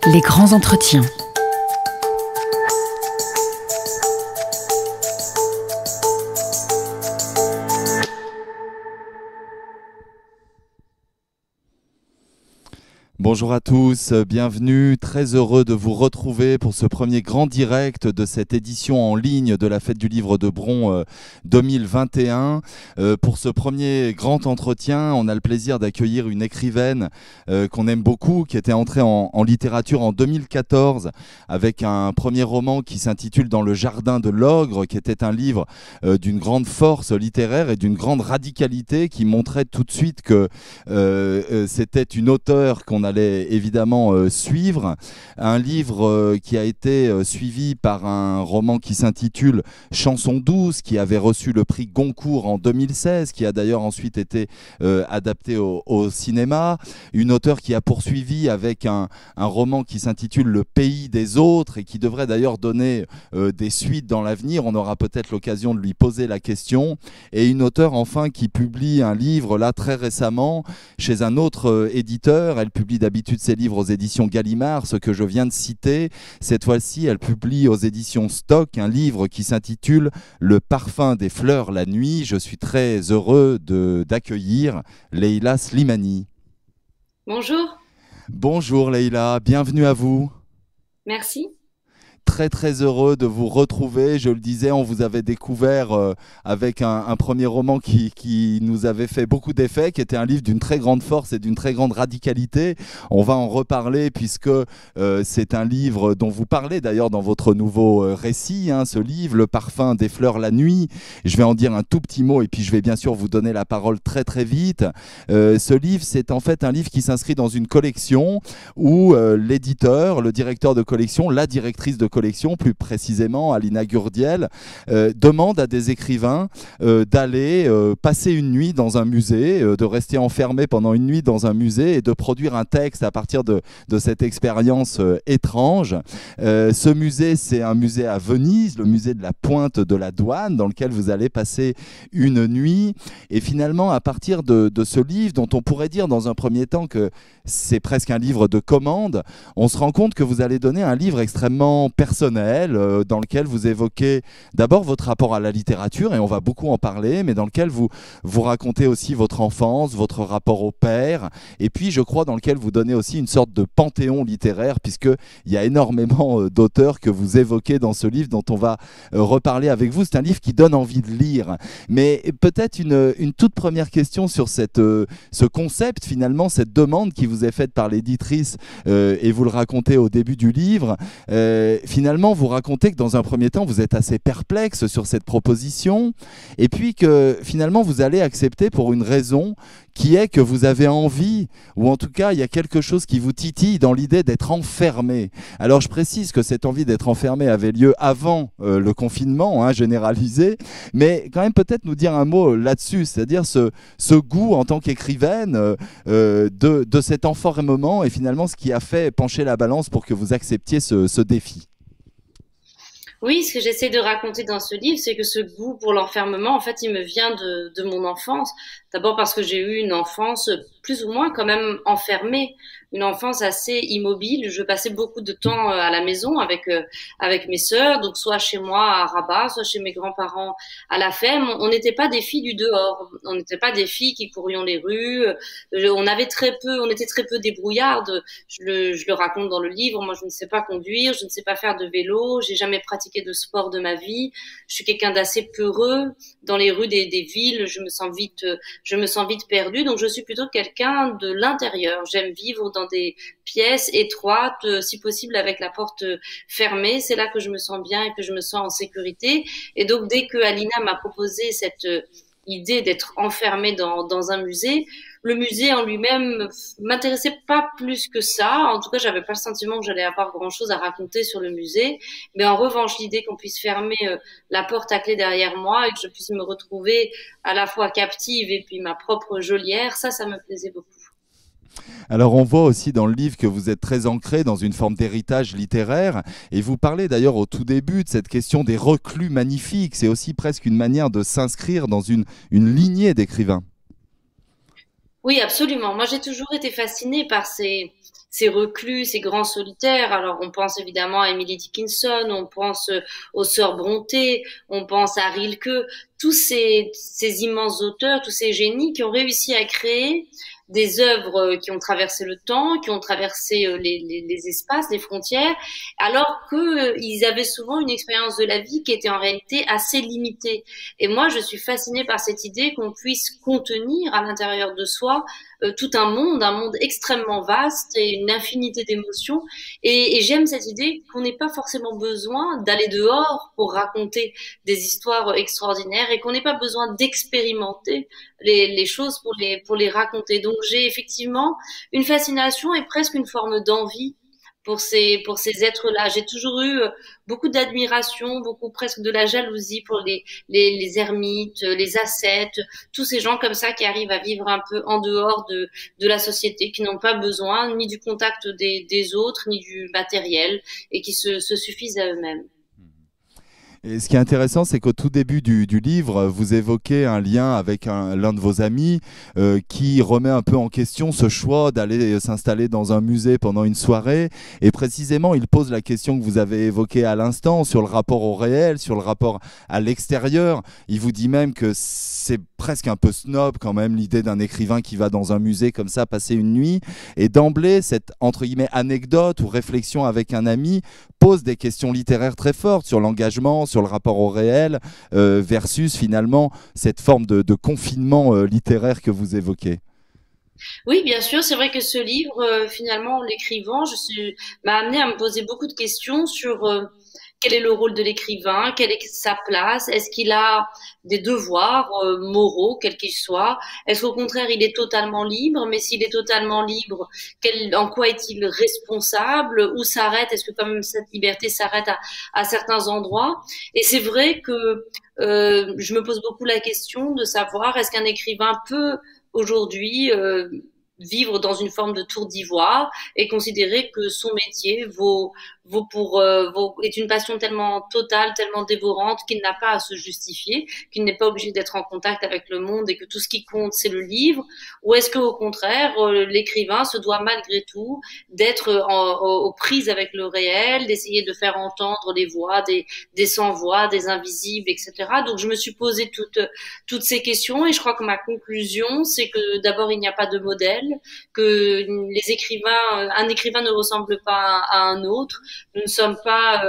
Les grands entretiens. Bonjour à tous, bienvenue, très heureux de vous retrouver pour ce premier grand direct de cette édition en ligne de la Fête du Livre de Bron 2021. Pour ce premier grand entretien, on a le plaisir d'accueillir une écrivaine qu'on aime beaucoup, qui était entrée en littérature en 2014 avec un premier roman qui s'intitule Dans le jardin de l'ogre, qui était un livre d'une grande force littéraire et d'une grande radicalité, qui montrait tout de suite que c'était une auteure qu'on allait évidemment suivre. Un livre qui a été suivi par un roman qui s'intitule Chanson douce, qui avait reçu le prix Goncourt en 2016, qui a d'ailleurs ensuite été adapté au cinéma. Une auteure qui a poursuivi avec un roman qui s'intitule Le pays des autres et qui devrait d'ailleurs donner des suites dans l'avenir. On aura peut-être l'occasion de lui poser la question. Et une auteure enfin qui publie un livre là très récemment chez un autre éditeur. Elle publie d'habitude ses livres aux éditions Gallimard, ce que je viens de citer. Cette fois-ci, elle publie aux éditions Stock un livre qui s'intitule Le parfum des fleurs la nuit. Je suis très heureux d'accueillir Leïla Slimani. Bonjour. Bonjour Leïla, bienvenue à vous. Merci. Très très heureux de vous retrouver. Je le disais, on vous avait découvert avec un premier roman qui nous avait fait beaucoup d'effets, qui était un livre d'une très grande force et d'une très grande radicalité. On va en reparler puisque c'est un livre dont vous parlez d'ailleurs dans votre nouveau récit, ce livre, Le parfum des fleurs la nuit. Je vais en dire un tout petit mot et puis je vais bien sûr vous donner la parole très très vite. Ce livre, c'est en fait un livre qui s'inscrit dans une collection où l'éditeur, le directeur de collection, la directrice de collection, plus précisément Alina Gurdiel, demande à des écrivains d'aller passer une nuit dans un musée, de rester enfermés pendant une nuit dans un musée et de produire un texte à partir de cette expérience étrange. Ce musée, c'est un musée à Venise, le musée de la Pointe de la Douane, dans lequel vous allez passer une nuit. Et finalement, à partir de ce livre, dont on pourrait dire dans un premier temps que c'est presque un livre de commande, on se rend compte que vous allez donner un livre extrêmement personnel dans lequel vous évoquez d'abord votre rapport à la littérature, et on va beaucoup en parler, mais dans lequel vous racontez aussi votre enfance, votre rapport au père, et puis je crois dans lequel vous donnez aussi une sorte de panthéon littéraire, puisqu'il y a énormément d'auteurs que vous évoquez dans ce livre dont on va reparler avec vous. C'est un livre qui donne envie de lire. Mais peut-être une toute première question sur ce concept, finalement, cette demande qui vous est faite par l'éditrice, et vous le racontez au début du livre. Finalement, vous racontez que dans un premier temps, vous êtes assez perplexe sur cette proposition, et puis que finalement, vous allez accepter pour une raison qui est que vous avez envie, ou en tout cas, il y a quelque chose qui vous titille dans l'idée d'être enfermé. Alors, je précise que cette envie d'être enfermé avait lieu avant le confinement généralisé, mais quand même peut-être nous dire un mot là-dessus, c'est-à-dire ce goût en tant qu'écrivaine de cet enfermement, et finalement ce qui a fait pencher la balance pour que vous acceptiez ce défi. Oui, ce que j'essaie de raconter dans ce livre, c'est que ce goût pour l'enfermement, en fait, il me vient de mon enfance. D'abord parce que j'ai eu une enfance plus ou moins quand même enfermée, une enfance assez immobile. Je passais beaucoup de temps à la maison avec mes sœurs, donc soit chez moi à Rabat, soit chez mes grands-parents à la ferme. On n'était pas des filles du dehors, on n'était pas des filles qui courions les rues. On était très peu débrouillardes. Je le raconte dans le livre. Moi, je ne sais pas conduire, je ne sais pas faire de vélo, j'ai jamais pratiqué de sport de ma vie. Je suis quelqu'un d'assez peureux. Dans les rues des villes, je me sens vite perdue. Donc, je suis plutôt quelqu'un de l'intérieur. J'aime vivre dans des pièces étroites, si possible avec la porte fermée. C'est là que je me sens bien et que je me sens en sécurité. Et donc, dès que Alina m'a proposé cette idée d'être enfermée dans un musée, le musée en lui-même m'intéressait pas plus que ça. En tout cas, j'avais pas le sentiment que j'allais avoir grand-chose à raconter sur le musée. Mais en revanche, l'idée qu'on puisse fermer la porte à clé derrière moi et que je puisse me retrouver à la fois captive et puis ma propre geôlière, ça me plaisait beaucoup. Alors on voit aussi dans le livre que vous êtes très ancré dans une forme d'héritage littéraire et vous parlez d'ailleurs au tout début de cette question des reclus magnifiques. C'est aussi presque une manière de s'inscrire dans une lignée d'écrivains. Oui, absolument. Moi, j'ai toujours été fascinée par ces reclus, ces grands solitaires. Alors, on pense évidemment à Emily Dickinson, on pense aux sœurs Brontë, on pense à Rilke, tous ces immenses auteurs, tous ces génies qui ont réussi à créer des œuvres qui ont traversé le temps, qui ont traversé les espaces, les frontières, alors que ils avaient souvent une expérience de la vie qui était en réalité assez limitée. Et moi, je suis fascinée par cette idée qu'on puisse contenir à l'intérieur de soi tout un monde extrêmement vaste et une infinité d'émotions. Et j'aime cette idée qu'on n'ait pas forcément besoin d'aller dehors pour raconter des histoires extraordinaires et qu'on n'ait pas besoin d'expérimenter les choses pour les raconter. Donc j'ai effectivement une fascination et presque une forme d'envie pour ces êtres-là. J'ai toujours eu beaucoup d'admiration, beaucoup presque de la jalousie pour les ermites, les ascètes, tous ces gens comme ça qui arrivent à vivre un peu en dehors de la société, qui n'ont pas besoin ni du contact des autres, ni du matériel, et qui se suffisent à eux-mêmes. Et ce qui est intéressant, c'est qu'au tout début du livre, vous évoquez un lien avec l'un de vos amis qui remet un peu en question ce choix d'aller s'installer dans un musée pendant une soirée. Et précisément, il pose la question que vous avez évoquée à l'instant sur le rapport au réel, sur le rapport à l'extérieur. Il vous dit même que c'est presque un peu snob quand même l'idée d'un écrivain qui va dans un musée comme ça passer une nuit. Et d'emblée, cette entre guillemets anecdote ou réflexion avec un ami pose des questions littéraires très fortes sur l'engagement, sur le rapport au réel, versus finalement cette forme de confinement littéraire que vous évoquez. Oui, bien sûr, c'est vrai que ce livre, finalement, en l'écrivant, m'a amené à me poser beaucoup de questions sur quel est le rôle de l'écrivain, quelle est sa place, est-ce qu'il a des devoirs moraux, quels qu'ils soient, est-ce qu'au contraire il est totalement libre, mais s'il est totalement libre, en quoi est-il responsable, où s'arrête, est-ce que quand même cette liberté s'arrête à certains endroits? Et c'est vrai que je me pose beaucoup la question de savoir est-ce qu'un écrivain peut aujourd'hui vivre dans une forme de tour d'ivoire et considérer que son métier est une passion tellement totale, tellement dévorante qu'il n'a pas à se justifier, qu'il n'est pas obligé d'être en contact avec le monde et que tout ce qui compte c'est le livre, ou est-ce qu'au contraire l'écrivain se doit malgré tout d'être aux prises avec le réel, d'essayer de faire entendre les voix des sans-voix, des invisibles, etc. Donc je me suis posé toutes ces questions et je crois que ma conclusion c'est que d'abord il n'y a pas de modèle, que un écrivain ne ressemble pas à un autre. Nous ne sommes pas,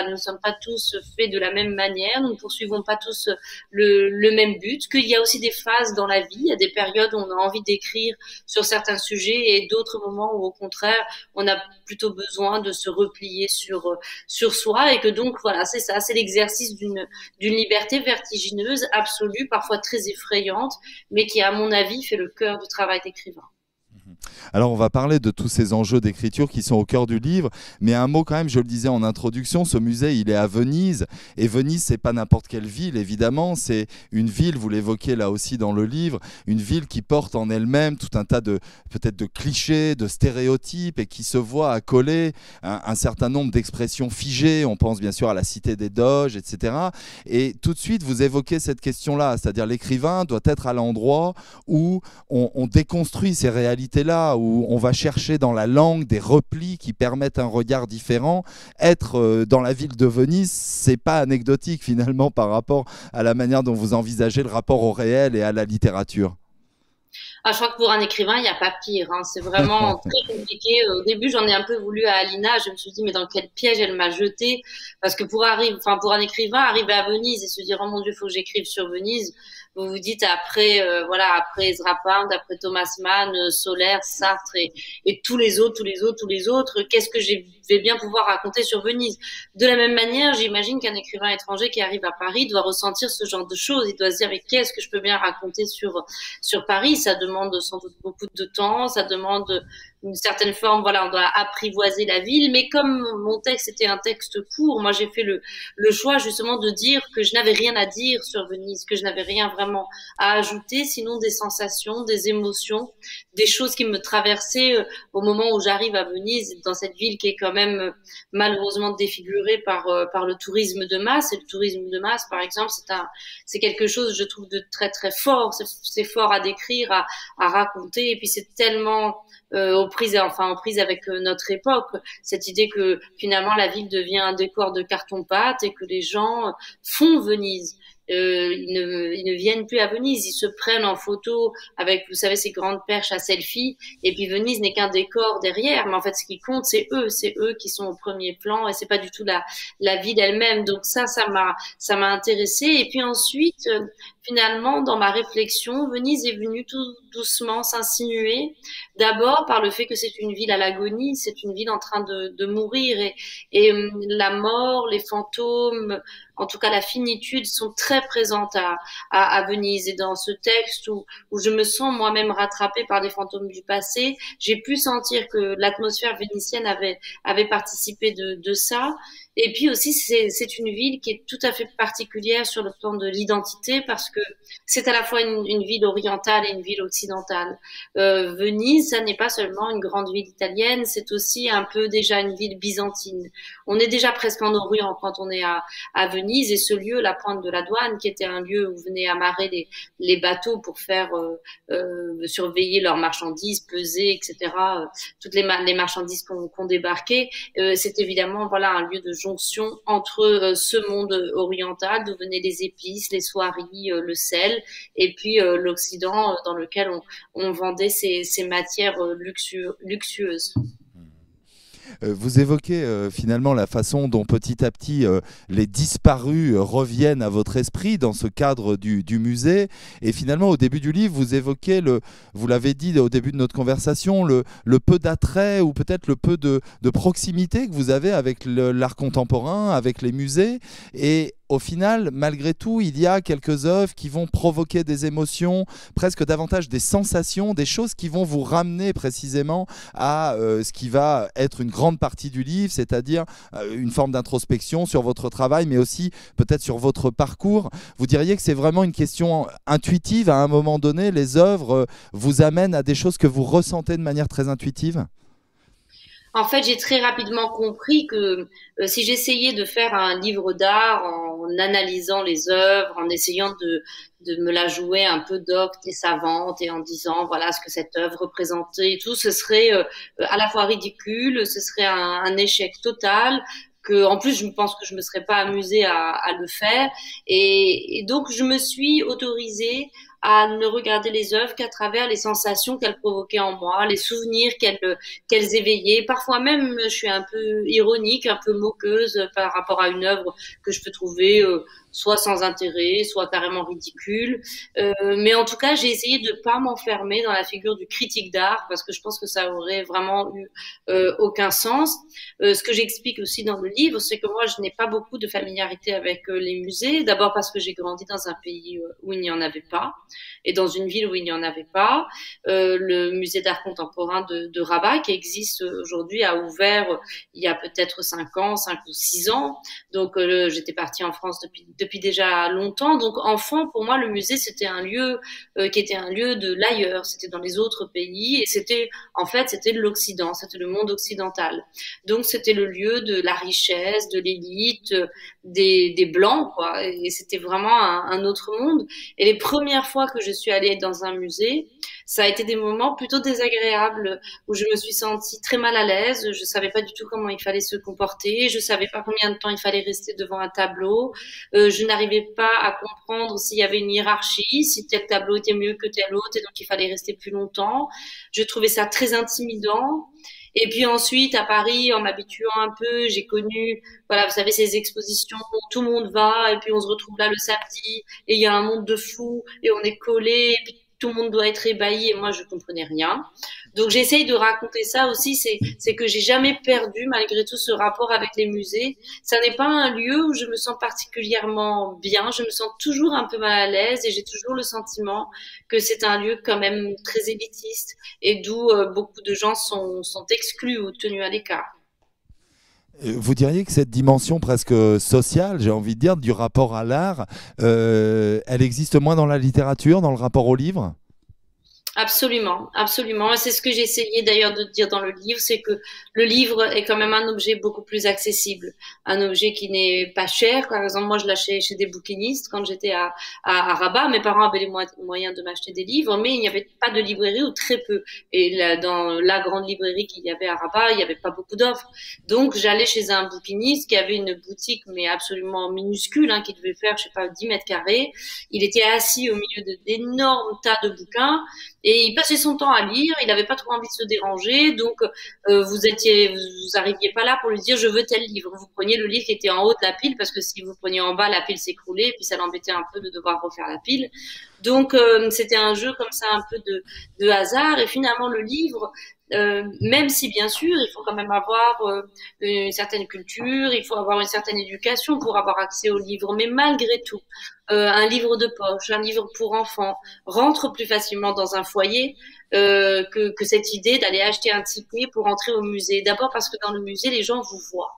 nous ne sommes pas tous faits de la même manière. Nous ne poursuivons pas tous le même but. Qu'il y a aussi des phases dans la vie. Il y a des périodes où on a envie d'écrire sur certains sujets et d'autres moments où, au contraire, on a plutôt besoin de se replier sur soi et que donc, voilà, c'est ça. C'est l'exercice d'une liberté vertigineuse, absolue, parfois très effrayante, mais qui, à mon avis, fait le cœur du travail d'écrivain. Alors on va parler de tous ces enjeux d'écriture qui sont au cœur du livre, mais un mot quand même, je le disais en introduction, ce musée il est à Venise, et Venise c'est pas n'importe quelle ville évidemment, c'est une ville, vous l'évoquez là aussi dans le livre, une ville qui porte en elle-même tout un tas de peut-être de clichés, de stéréotypes et qui se voit accoler un certain nombre d'expressions figées, on pense bien sûr à la cité des Doges, etc. Et tout de suite vous évoquez cette question-là, c'est-à-dire l'écrivain doit être à l'endroit où on déconstruit ces réalités-là, où on va chercher dans la langue des replis qui permettent un regard différent. Être dans la ville de Venise, c'est pas anecdotique finalement par rapport à la manière dont vous envisagez le rapport au réel et à la littérature. Ah, je crois que pour un écrivain, il n'y a pas pire, hein. C'est vraiment très compliqué. Au début, j'en ai un peu voulu à Alina. Je me suis dit, mais dans quel piège elle m'a jeté? Parce que pour un écrivain, arriver à Venise et se dire, oh mon Dieu, il faut que j'écrive sur Venise. vous vous dites après, voilà, après Ezra Pound, après Thomas Mann, Solaire, Sartre et tous les autres, qu'est-ce que je vais bien pouvoir raconter sur Venise? De la même manière, j'imagine qu'un écrivain étranger qui arrive à Paris doit ressentir ce genre de choses. Il doit se dire, mais qu'est-ce que je peux bien raconter sur Paris? Ça demande sans doute beaucoup de temps, ça demande une certaine forme, voilà, on doit apprivoiser la ville, mais comme mon texte était un texte court, moi j'ai fait le choix justement de dire que je n'avais rien à dire sur Venise, que je n'avais rien vraiment à ajouter, sinon des sensations, des émotions, des choses qui me traversaient au moment où j'arrive à Venise, dans cette ville qui est quand même malheureusement défigurée par le tourisme de masse. Et le tourisme de masse, par exemple, c'est quelque chose, je trouve, de très très fort. C'est fort à décrire, à raconter, et puis c'est tellement aux prises avec notre époque, cette idée que finalement la ville devient un décor de carton-pâte et que les gens font Venise. Ils ne viennent plus à Venise, ils se prennent en photo avec, vous savez, ces grandes perches à selfie, et puis Venise n'est qu'un décor derrière, mais en fait ce qui compte c'est eux qui sont au premier plan, et c'est pas du tout la ville elle-même. Donc ça m'a intéressée. Et puis ensuite, finalement, dans ma réflexion, Venise est venue tout doucement s'insinuer, d'abord par le fait que c'est une ville à l'agonie, c'est une ville en train de mourir, et la mort, les fantômes, en tout cas la finitude, sont très présentes à Venise. Et dans ce texte où je me sens moi-même rattrapée par des fantômes du passé, j'ai pu sentir que l'atmosphère vénitienne avait participé de ça. Et puis aussi, c'est une ville qui est tout à fait particulière sur le plan de l'identité, parce que c'est à la fois une ville orientale et une ville occidentale. Venise, ça n'est pas seulement une grande ville italienne, c'est aussi un peu déjà une ville byzantine. On est déjà presque en Orient quand on est à Venise, et ce lieu, la Pointe de la Douane, qui était un lieu où venaient amarrer les bateaux pour faire surveiller leurs marchandises, peser, etc. Toutes les marchandises qu'on débarquait, c'est évidemment voilà un lieu de jonction entre ce monde oriental d'où venaient les épices, les soieries, le sel, et puis l'Occident dans lequel on vendait ces matières luxueuses. Vous évoquez finalement la façon dont petit à petit les disparus reviennent à votre esprit dans ce cadre du musée. Et finalement, au début du livre, vous évoquez, vous l'avez dit au début de notre conversation, le peu d'attrait ou peut-être le peu de proximité que vous avez avec l'art contemporain, avec les musées. Et au final, malgré tout, il y a quelques œuvres qui vont provoquer des émotions, presque davantage des sensations, des choses qui vont vous ramener précisément à ce qui va être une grande partie du livre, c'est-à-dire une forme d'introspection sur votre travail, mais aussi peut-être sur votre parcours. Vous diriez que c'est vraiment une question intuitive. À un moment donné, les œuvres vous amènent à des choses que vous ressentez de manière très intuitive ? En fait, j'ai très rapidement compris que si j'essayais de faire un livre d'art en analysant les œuvres, en essayant de me la jouer un peu docte et savante et en disant voilà ce que cette œuvre représentait et tout, ce serait à la fois ridicule, ce serait un échec total. En plus, je pense que je me serais pas amusée à le faire. Et donc, je me suis autorisée à ne regarder les œuvres qu'à travers les sensations qu'elles provoquaient en moi, les souvenirs qu'elles éveillaient. Parfois même, je suis un peu ironique, un peu moqueuse par rapport à une œuvre que je peux trouver soit sans intérêt, soit carrément ridicule. Mais en tout cas, j'ai essayé de pas m'enfermer dans la figure du critique d'art, parce que je pense que ça aurait vraiment eu aucun sens. Ce que j'explique aussi dans le livre, c'est que moi, je n'ai pas beaucoup de familiarité avec les musées. D'abord parce que j'ai grandi dans un pays où il n'y en avait pas, et dans une ville où il n'y en avait pas. Le musée d'art contemporain de Rabat, qui existe aujourd'hui, a ouvert il y a peut-être 5 ou 6 ans. Donc, j'étais partie en France depuis déjà longtemps. Donc, enfant, pour moi, le musée, c'était un lieu qui était un lieu de l'ailleurs. C'était dans les autres pays, et c'était de l'Occident, c'était le monde occidental. Donc, c'était le lieu de la richesse, de l'élite, des blancs, quoi. Et c'était vraiment un autre monde. Et les premières fois que je suis allée dans un musée, ça a été des moments plutôt désagréables où je me suis sentie très mal à l'aise. Je savais pas du tout comment il fallait se comporter. Je savais pas combien de temps il fallait rester devant un tableau. Je n'arrivais pas à comprendre s'il y avait une hiérarchie, si tel tableau était mieux que tel autre, et donc il fallait rester plus longtemps. Je trouvais ça très intimidant. Et puis ensuite, à Paris, en m'habituant un peu, j'ai connu, voilà, vous savez, ces expositions où tout le monde va, et puis on se retrouve là le samedi, et il y a un monde de fous, et on est collés, et puis tout le monde doit être ébahi, et moi, je comprenais rien. Donc, j'essaye de raconter ça aussi, c'est que j'ai jamais perdu, malgré tout, ce rapport avec les musées. Ça n'est pas un lieu où je me sens particulièrement bien, je me sens toujours un peu mal à l'aise, et j'ai toujours le sentiment que c'est un lieu quand même très élitiste et d'où beaucoup de gens sont exclus ou tenus à l'écart. Vous diriez que cette dimension presque sociale, j'ai envie de dire, du rapport à l'art, elle existe moins dans la littérature, dans le rapport au livre? Absolument, absolument. Et c'est ce que j'ai essayé d'ailleurs de dire dans le livre, c'est que le livre est quand même un objet beaucoup plus accessible, un objet qui n'est pas cher. Par exemple, moi, je l'achetais chez des bouquinistes quand j'étais à Rabat. Mes parents avaient les moyens de m'acheter des livres, mais il n'y avait pas de librairie ou très peu. Et là, dans la grande librairie qu'il y avait à Rabat, il n'y avait pas beaucoup d'offres. Donc, j'allais chez un bouquiniste qui avait une boutique, mais absolument minuscule, hein, qui devait faire, je sais pas, 10 mètres carrés. Il était assis au milieu d'énormes tas de bouquins. Et il passait son temps à lire, il n'avait pas trop envie de se déranger, donc vous arriviez pas là pour lui dire je veux tel livre. Vous preniez le livre qui était en haut de la pile parce que si vous preniez en bas, la pile s'écroulait et puis ça l'embêtait un peu de devoir refaire la pile. Donc c'était un jeu comme ça un peu de hasard et finalement le livre, même si bien sûr il faut quand même avoir une certaine culture, il faut avoir une certaine éducation pour avoir accès au livre, mais malgré tout, un livre de poche, un livre pour enfants rentre plus facilement dans un foyer que cette idée d'aller acheter un ticket pour entrer au musée. D'abord parce que dans le musée les gens vous voient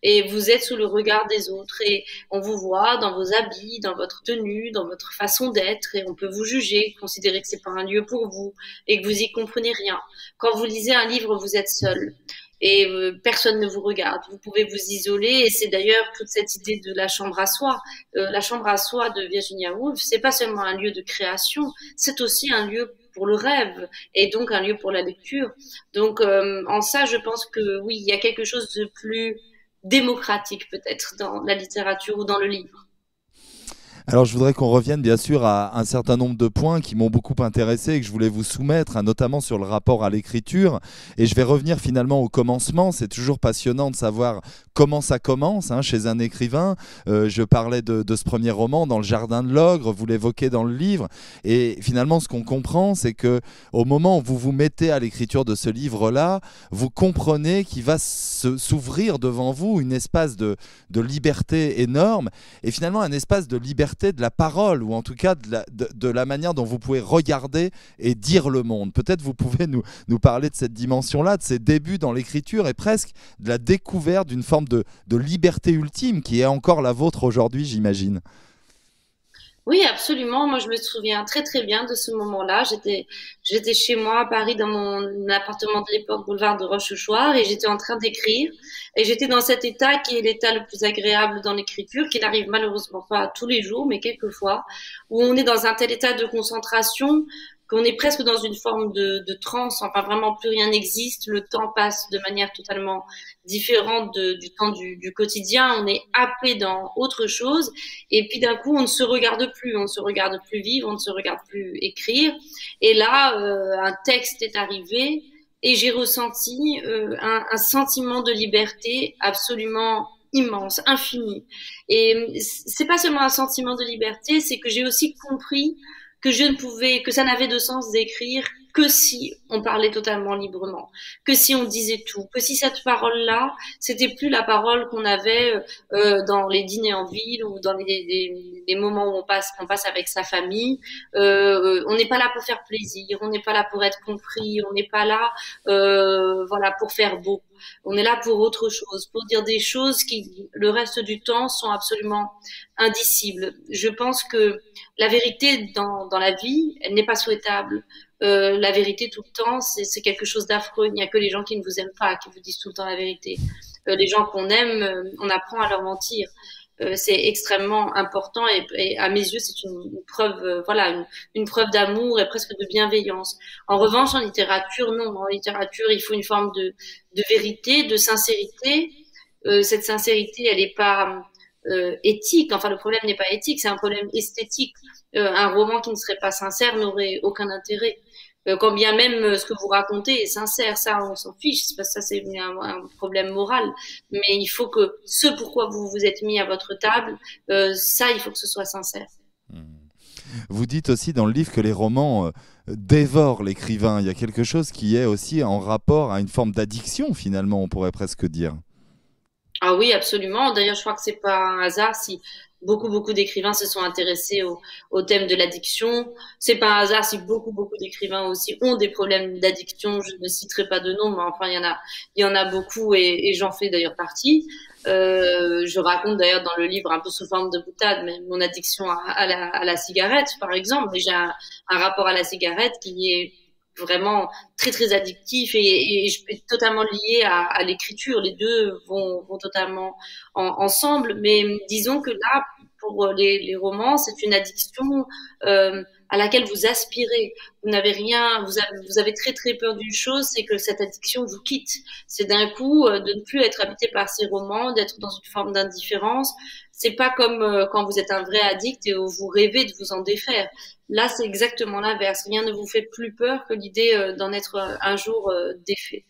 et vous êtes sous le regard des autres et on vous voit dans vos habits, dans votre tenue, dans votre façon d'être et on peut vous juger, considérer que c'est pas un lieu pour vous et que vous y comprenez rien. Quand vous lisez un livre, vous êtes seul et personne ne vous regarde. Vous pouvez vous isoler et c'est d'ailleurs toute cette idée de la chambre à soi. La chambre à soi de Virginia Woolf, c'est pas seulement un lieu de création, c'est aussi un lieu pour le rêve et donc un lieu pour la lecture. Donc en ça, je pense que oui, il y a quelque chose de plus démocratique peut-être dans la littérature ou dans le livre. Alors, je voudrais qu'on revienne bien sûr à un certain nombre de points qui m'ont beaucoup intéressé et que je voulais vous soumettre, hein, notamment sur le rapport à l'écriture. Et je vais revenir finalement au commencement. C'est toujours passionnant de savoir comment ça commence, hein, chez un écrivain. Je parlais de ce premier roman, Dans le jardin de l'ogre, vous l'évoquez dans le livre. Et finalement, ce qu'on comprend, c'est que au moment où vous vous mettez à l'écriture de ce livre-là, vous comprenez qu'il va s'ouvrir devant vous une espace de liberté énorme et finalement un espace de liberté de la parole, ou en tout cas de la manière dont vous pouvez regarder et dire le monde. Peut-être vous pouvez nous parler de cette dimension-là, de ces débuts dans l'écriture et presque de la découverte d'une forme de liberté ultime qui est encore la vôtre aujourd'hui, j'imagine. Oui, absolument. Moi, je me souviens très très bien de ce moment-là. J'étais chez moi à Paris dans mon appartement de l'époque, boulevard de Rochechouart, et j'étais en train d'écrire. Et j'étais dans cet état qui est l'état le plus agréable dans l'écriture, qui n'arrive malheureusement pas tous les jours, mais quelquefois, où on est dans un tel état de concentration qu'on est presque dans une forme de transe. Enfin, vraiment, plus rien n'existe. Le temps passe de manière totalement différente du temps du quotidien. On est happé dans autre chose. Et puis d'un coup, on ne se regarde plus, on ne se regarde plus vivre, on ne se regarde plus écrire. Et là, un texte est arrivé et j'ai ressenti un sentiment de liberté absolument immense, infini. Et c'est pas seulement un sentiment de liberté, c'est que j'ai aussi compris que je ne pouvais, que ça n'avait de sens d'écrire que si on parlait totalement librement, que si on disait tout, que si cette parole-là, c'était plus la parole qu'on avait dans les dîners en ville ou dans les moments où on passe avec sa famille. On n'est pas là pour faire plaisir, on n'est pas là pour être compris, on n'est pas là, voilà, pour faire beau. On est là pour autre chose, pour dire des choses qui, le reste du temps, sont absolument indicibles. Je pense que la vérité dans la vie, elle n'est pas souhaitable. La vérité tout le temps, c'est quelque chose d'affreux. Il n'y a que les gens qui ne vous aiment pas qui vous disent tout le temps la vérité. Les gens qu'on aime, on apprend à leur mentir. C'est extrêmement important et à mes yeux, c'est une preuve, voilà, une preuve d'amour et presque de bienveillance. En revanche, en littérature, non. En littérature, il faut une forme de vérité, de sincérité. Cette sincérité, elle n'est pas éthique. Enfin, le problème n'est pas éthique, c'est un problème esthétique. Un roman qui ne serait pas sincère n'aurait aucun intérêt. Quand bien même ce que vous racontez est sincère, ça on s'en fiche, parce que ça c'est un problème moral. Mais il faut que ce pourquoi vous vous êtes mis à votre table, ça il faut que ce soit sincère. Vous dites aussi dans le livre que les romans dévorent l'écrivain. Il y a quelque chose qui est aussi en rapport à une forme d'addiction, finalement, on pourrait presque dire. Ah oui, absolument. D'ailleurs, je crois que c'est pas un hasard si beaucoup d'écrivains se sont intéressés au thème de l'addiction. C'est pas un hasard si beaucoup d'écrivains aussi ont des problèmes d'addiction. Je ne citerai pas de nom, mais enfin, il y en a beaucoup et j'en fais d'ailleurs partie. Je raconte d'ailleurs dans le livre un peu sous forme de boutade, mais mon addiction à la cigarette, par exemple. Mais j'ai un rapport à la cigarette qui est vraiment très addictif et je suis totalement liée à l'écriture. Les deux vont totalement ensemble. Mais disons que là, pour les romans, c'est une addiction à laquelle vous aspirez. Vous n'avez rien, vous avez très peur d'une chose, c'est que cette addiction vous quitte. C'est d'un coup de ne plus être habité par ces romans, d'être dans une forme d'indifférence. C'est pas comme quand vous êtes un vrai addict et où vous rêvez de vous en défaire. Là, c'est exactement l'inverse. Rien ne vous fait plus peur que l'idée d'en être un jour défait.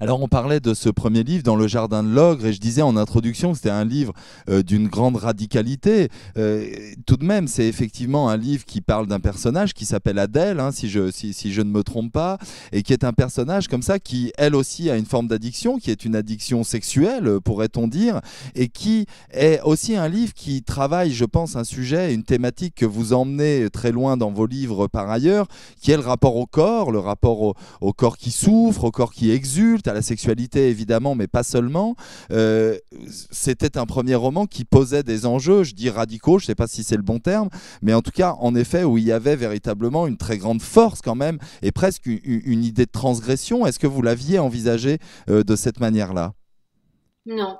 Alors on parlait de ce premier livre dans le jardin de l'ogre et je disais en introduction que c'était un livre d'une grande radicalité. Tout de même, c'est effectivement un livre qui parle d'un personnage qui s'appelle Adèle, hein, si je ne me trompe pas, et qui est un personnage comme ça qui, elle aussi, a une forme d'addiction, qui est une addiction sexuelle, pourrait-on dire, et qui est aussi un livre qui travaille, je pense, un sujet, une thématique que vous emmenez très loin dans vos livres par ailleurs, qui est le rapport au corps, le rapport au corps qui souffre, au corps qui exulte, à la sexualité évidemment, mais pas seulement. C'était un premier roman qui posait des enjeux, je dis radicaux, je ne sais pas si c'est le bon terme, mais en tout cas, en effet, où il y avait véritablement une très grande force quand même, et presque une idée de transgression. Est-ce que vous l'aviez envisagé de cette manière-là? Non.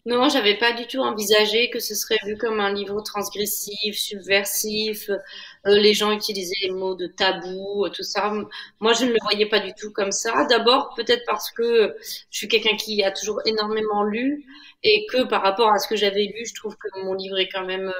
Non, j'avais pas du tout envisagé que ce serait vu comme un livre transgressif, subversif. Les gens utilisaient les mots de tabou, tout ça. Moi, je ne le voyais pas du tout comme ça. D'abord, peut-être parce que je suis quelqu'un qui a toujours énormément lu et que par rapport à ce que j'avais lu, je trouve que mon livre est quand même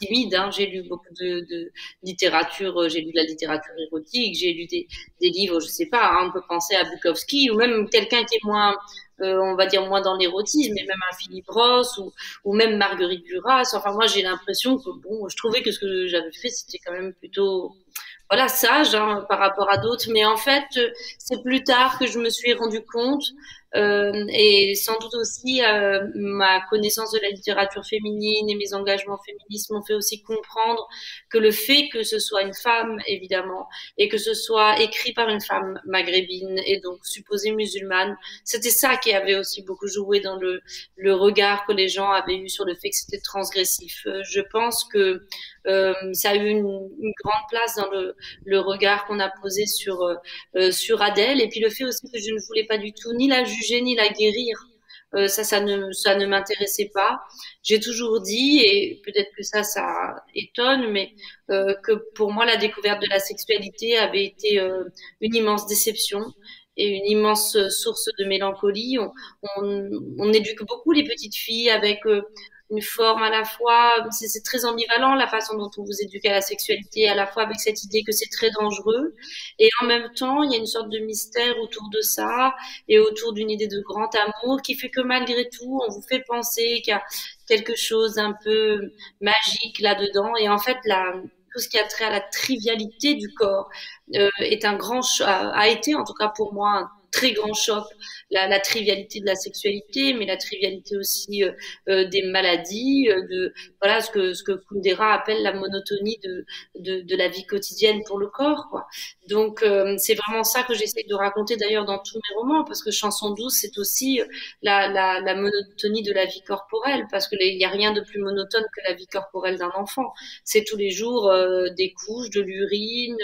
timide. Hein. J'ai lu beaucoup de littérature, j'ai lu de la littérature érotique, j'ai lu des livres, je sais pas, hein, on peut penser à Bukowski ou même quelqu'un qui est moins on va dire moins dans l'érotisme, mais même un Philippe Ross ou même Marguerite Duras. Enfin, moi, j'ai l'impression que bon, je trouvais que ce que j'avais fait, c'était quand même plutôt, voilà, sage hein, par rapport à d'autres. Mais en fait, c'est plus tard que je me suis rendu compte, et sans doute aussi ma connaissance de la littérature féminine et mes engagements féministes m'ont fait aussi comprendre que le fait que ce soit une femme, évidemment, et que ce soit écrit par une femme maghrébine et donc supposée musulmane, c'était ça qui avait aussi beaucoup joué dans le regard que les gens avaient eu sur le fait que c'était transgressif. Je pense que ça a eu une grande place dans le regard qu'on a posé sur Adèle et puis le fait aussi que je ne voulais pas du tout ni la juger ni la guérir. Ça ne m'intéressait pas. J'ai toujours dit, et peut-être que ça étonne, mais que pour moi la découverte de la sexualité avait été une immense déception et une immense source de mélancolie. On éduque beaucoup les petites filles avec une forme à la fois, c'est très ambivalent la façon dont on vous éduque à la sexualité, à la fois avec cette idée que c'est très dangereux, et en même temps, il y a une sorte de mystère autour de ça, et autour d'une idée de grand amour qui fait que malgré tout, on vous fait penser qu'il y a quelque chose d'un peu magique là-dedans, et en fait, tout ce qui a trait à la trivialité du corps est a été en tout cas pour moi un très grand choc, la trivialité de la sexualité, mais la trivialité aussi des maladies, de voilà ce que Kundera appelle la monotonie de la vie quotidienne pour le corps, quoi. Donc c'est vraiment ça que j'essaie de raconter d'ailleurs dans tous mes romans, parce que Chanson douce c'est aussi la monotonie de la vie corporelle, parce que il y a rien de plus monotone que la vie corporelle d'un enfant. C'est tous les jours des couches, de l'urine,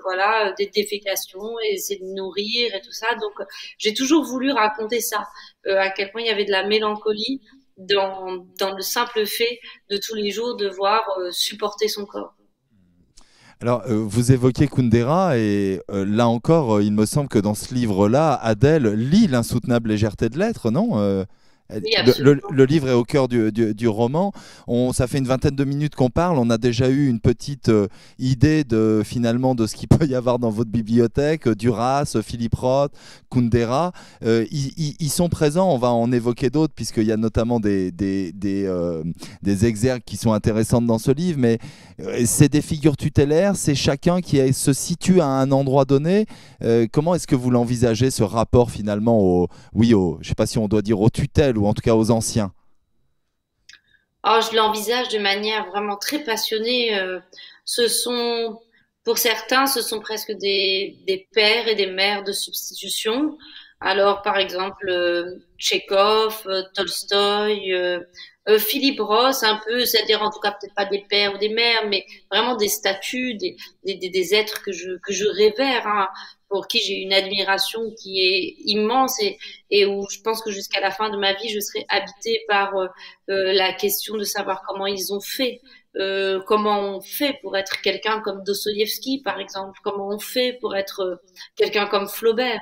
voilà, des défécations, et c'est de nourrir et tout ça. Donc j'ai toujours voulu raconter ça, à quel point il y avait de la mélancolie dans le simple fait de tous les jours devoir supporter son corps. Alors, vous évoquez Kundera et là encore, il me semble que dans ce livre-là, Adèle lit l'insoutenable légèreté de l'être, non Oui, absolument. Le livre est au cœur du roman. Ça fait une vingtaine de minutes qu'on parle. On a déjà eu une petite idée finalement de ce qu'il peut y avoir dans votre bibliothèque. Duras, Philippe Roth, Kundera. Ils sont présents. On va en évoquer d'autres puisqu'il y a notamment des exergues qui sont intéressantes dans ce livre. Mais c'est des figures tutélaires. C'est chacun qui se situe à un endroit donné. Comment est-ce que vous l'envisagez, ce rapport finalement je ne sais pas si on doit dire aux tutelles ou en tout cas aux anciens? Alors, je l'envisage de manière vraiment très passionnée. Ce sont, pour certains, ce sont presque des pères et des mères de substitution. Alors, par exemple, Tchekhov, Tolstoï, Philippe Ross, un peu, c'est-à-dire en tout cas peut-être pas des pères ou des mères, mais vraiment des statues, des êtres que je révère, hein, pour qui j'ai une admiration qui est immense et où je pense que jusqu'à la fin de ma vie, je serai habitée par la question de savoir comment ils ont fait. Comment on fait pour être quelqu'un comme Dostoïevski, par exemple? Comment on fait pour être quelqu'un comme Flaubert?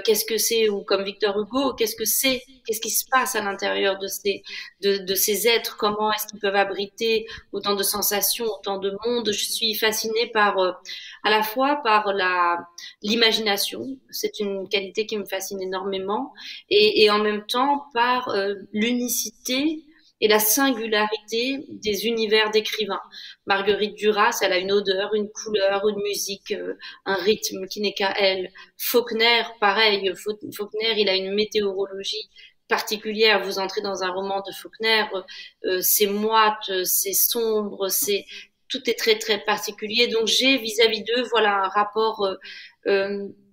Qu'est-ce que c'est, ou comme Victor Hugo? Qu'est-ce que c'est? Qu'est-ce qui se passe à l'intérieur de ces êtres? Comment est-ce qu'ils peuvent abriter autant de sensations, autant de mondes? Je suis fascinée par, à la fois par l'imagination. C'est une qualité qui me fascine énormément, et en même temps par l'unicité et la singularité des univers d'écrivains. Marguerite Duras, elle a une odeur, une couleur, une musique, un rythme qui n'est qu'à elle. Faulkner, pareil. Faulkner, il a une météorologie particulière. Vous entrez dans un roman de Faulkner, c'est moite, c'est sombre, tout est très très particulier. Donc j'ai vis-à-vis d'eux, voilà, un rapport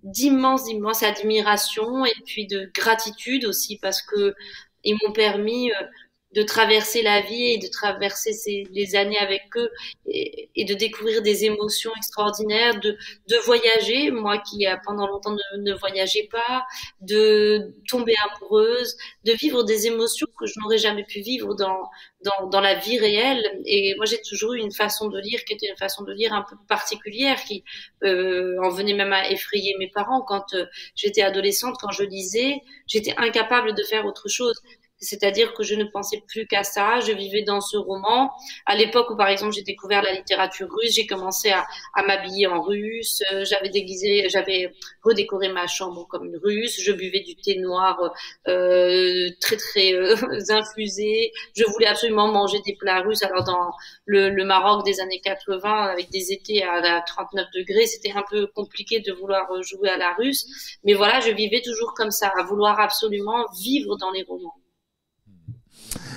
d'immense admiration et puis de gratitude aussi, parce que ils m'ont permis de traverser la vie et de traverser les années avec eux, et de découvrir des émotions extraordinaires, de voyager, moi qui pendant longtemps ne voyageais pas, de tomber amoureuse, de vivre des émotions que je n'aurais jamais pu vivre dans la vie réelle. Et moi, j'ai toujours eu une façon de lire qui était une façon de lire un peu particulière, qui en venait même à effrayer mes parents. Quand j'étais adolescente, quand je lisais, j'étais incapable de faire autre chose. C'est-à-dire que je ne pensais plus qu'à ça, je vivais dans ce roman. À l'époque où, par exemple, j'ai découvert la littérature russe, j'ai commencé à m'habiller en russe, j'avais redécoré ma chambre comme une russe, je buvais du thé noir très très infusé, je voulais absolument manger des plats russes. Alors dans le Maroc des années 80, avec des étés à 39 degrés, c'était un peu compliqué de vouloir jouer à la russe. Mais voilà, je vivais toujours comme ça, à vouloir absolument vivre dans les romans.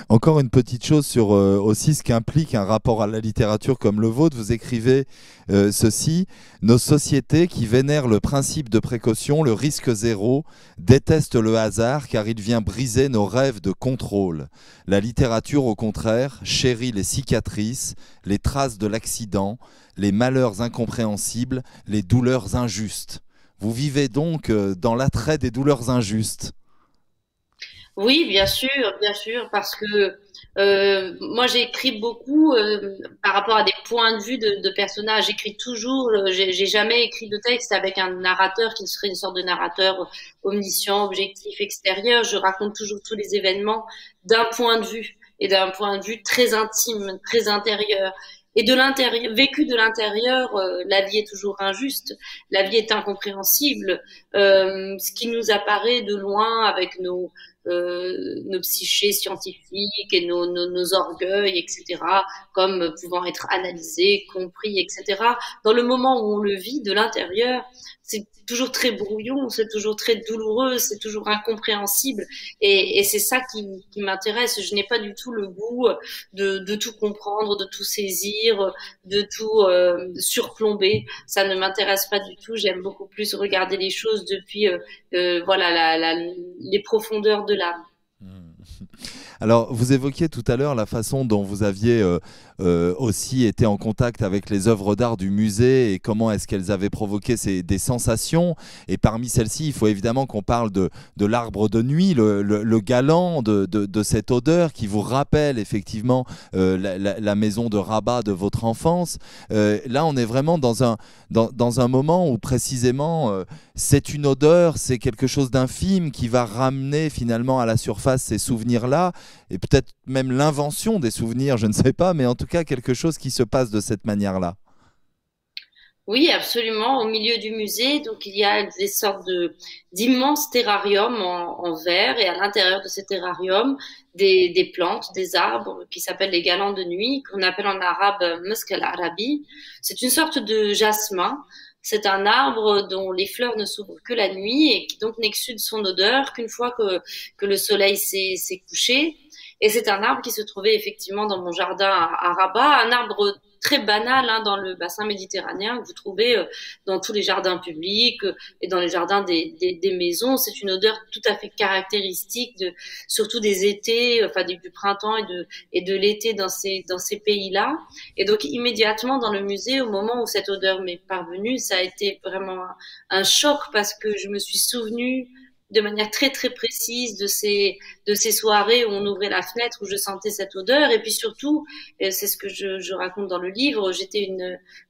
Encore une petite chose sur aussi ce qu'implique un rapport à la littérature comme le vôtre. Vous écrivez ceci: nos sociétés qui vénèrent le principe de précaution, le risque zéro, détestent le hasard car il vient briser nos rêves de contrôle. La littérature, au contraire, chérit les cicatrices, les traces de l'accident, les malheurs incompréhensibles, les douleurs injustes. Vous vivez donc dans l'attrait des douleurs injustes. Oui, bien sûr, parce que moi j'ai écrit beaucoup par rapport à des points de vue de personnages. J'écris toujours, j'ai jamais écrit de texte avec un narrateur qui serait une sorte de narrateur omniscient, objectif, extérieur. Je raconte toujours tous les événements d'un point de vue, et d'un point de vue très intime, très intérieur. Et de l'intérieur, vécu de l'intérieur, la vie est toujours injuste, la vie est incompréhensible. Ce qui nous apparaît de loin avec nos psychés scientifiques et nos orgueils, etc., comme pouvant être analysés, compris, etc. Dans le moment où on le vit de l'intérieur, c'est toujours très brouillon, c'est toujours très douloureux, c'est toujours incompréhensible, et c'est ça qui m'intéresse. Je n'ai pas du tout le goût de tout comprendre, de tout saisir, de tout surplomber. Ça ne m'intéresse pas du tout. J'aime beaucoup plus regarder les choses depuis voilà les profondeurs de l'âme. Alors, vous évoquiez tout à l'heure la façon dont vous aviez aussi été en contact avec les œuvres d'art du musée et comment est-ce qu'elles avaient provoqué des sensations. Et parmi celles-ci, il faut évidemment qu'on parle de l'arbre de nuit, le galant de cette odeur qui vous rappelle effectivement la maison de Rabat de votre enfance. Là, on est vraiment dans un moment où précisément c'est une odeur, c'est quelque chose d'infime qui va ramener finalement à la surface ces souvenirs-là, et peut-être même l'invention des souvenirs, je ne sais pas, mais en tout cas quelque chose qui se passe de cette manière-là. Oui, absolument. Au milieu du musée, donc il y a des sortes de d'immenses terrariums en verre, et à l'intérieur de ces terrariums, des plantes, des arbres qui s'appellent les galants de nuit, qu'on appelle en arabe musk al-arabi. C'est une sorte de jasmin. C'est un arbre dont les fleurs ne s'ouvrent que la nuit et qui donc n'exsude son odeur qu'une fois que le soleil s'est couché. Et c'est un arbre qui se trouvait effectivement dans mon jardin à Rabat, un arbre très banal, hein, dans le bassin méditerranéen, que vous trouvez dans tous les jardins publics et dans les jardins des maisons. C'est une odeur tout à fait caractéristique, surtout des étés, enfin du printemps et de l'été dans ces pays-là. Et donc immédiatement dans le musée, au moment où cette odeur m'est parvenue, ça a été vraiment un choc, parce que je me suis souvenue de manière très très précise de ces soirées où on ouvrait la fenêtre, où je sentais cette odeur. Et puis surtout, c'est ce que je raconte dans le livre, j'étais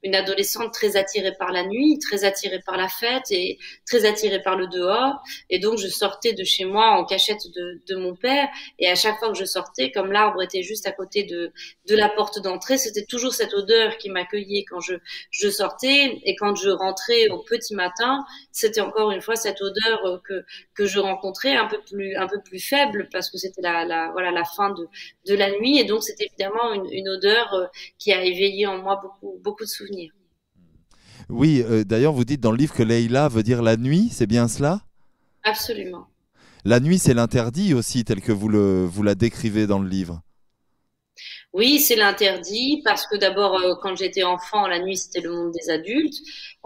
une adolescente très attirée par la nuit, très attirée par la fête et très attirée par le dehors. Et donc je sortais de chez moi en cachette de mon père, et à chaque fois que je sortais, comme l'arbre était juste à côté de la porte d'entrée, c'était toujours cette odeur qui m'accueillait quand je sortais. Et quand je rentrais au petit matin, c'était encore une fois cette odeur que je rencontrais un peu plus faible, parce que c'était voilà, la fin de la nuit. Et donc, c'est évidemment une odeur qui a éveillé en moi beaucoup de souvenirs. Oui, d'ailleurs, vous dites dans le livre que Leïla veut dire la nuit, c'est bien cela? Absolument. La nuit, c'est l'interdit aussi, tel que vous la décrivez dans le livre. Oui, c'est l'interdit, parce que d'abord, quand j'étais enfant, la nuit, c'était le monde des adultes.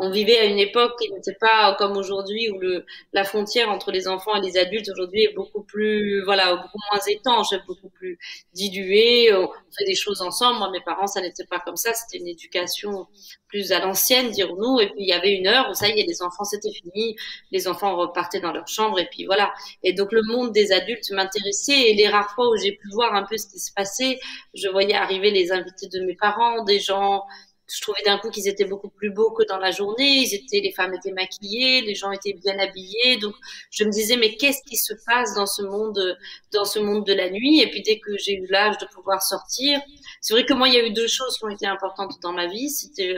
On vivait à une époque qui n'était pas comme aujourd'hui, où la frontière entre les enfants et les adultes aujourd'hui est beaucoup plus, voilà, beaucoup moins étanche, beaucoup plus diluée. On fait des choses ensemble. Moi, mes parents, ça n'était pas comme ça. C'était une éducation plus à l'ancienne, dirons-nous. Et puis, il y avait une heure où ça y est, les enfants, c'était fini. Les enfants repartaient dans leur chambre, et puis voilà. Et donc, le monde des adultes m'intéressait, et les rares fois où j'ai pu voir un peu ce qui se passait, je voyais arriver les invités de mes parents, des gens, je trouvais d'un coup qu'ils étaient beaucoup plus beaux que dans la journée, les femmes étaient maquillées, les gens étaient bien habillés. Donc, je me disais, mais qu'est-ce qui se passe dans ce monde de la nuit? Et puis, dès que j'ai eu l'âge de pouvoir sortir, c'est vrai que moi, il y a eu deux choses qui ont été importantes dans ma vie. C'était,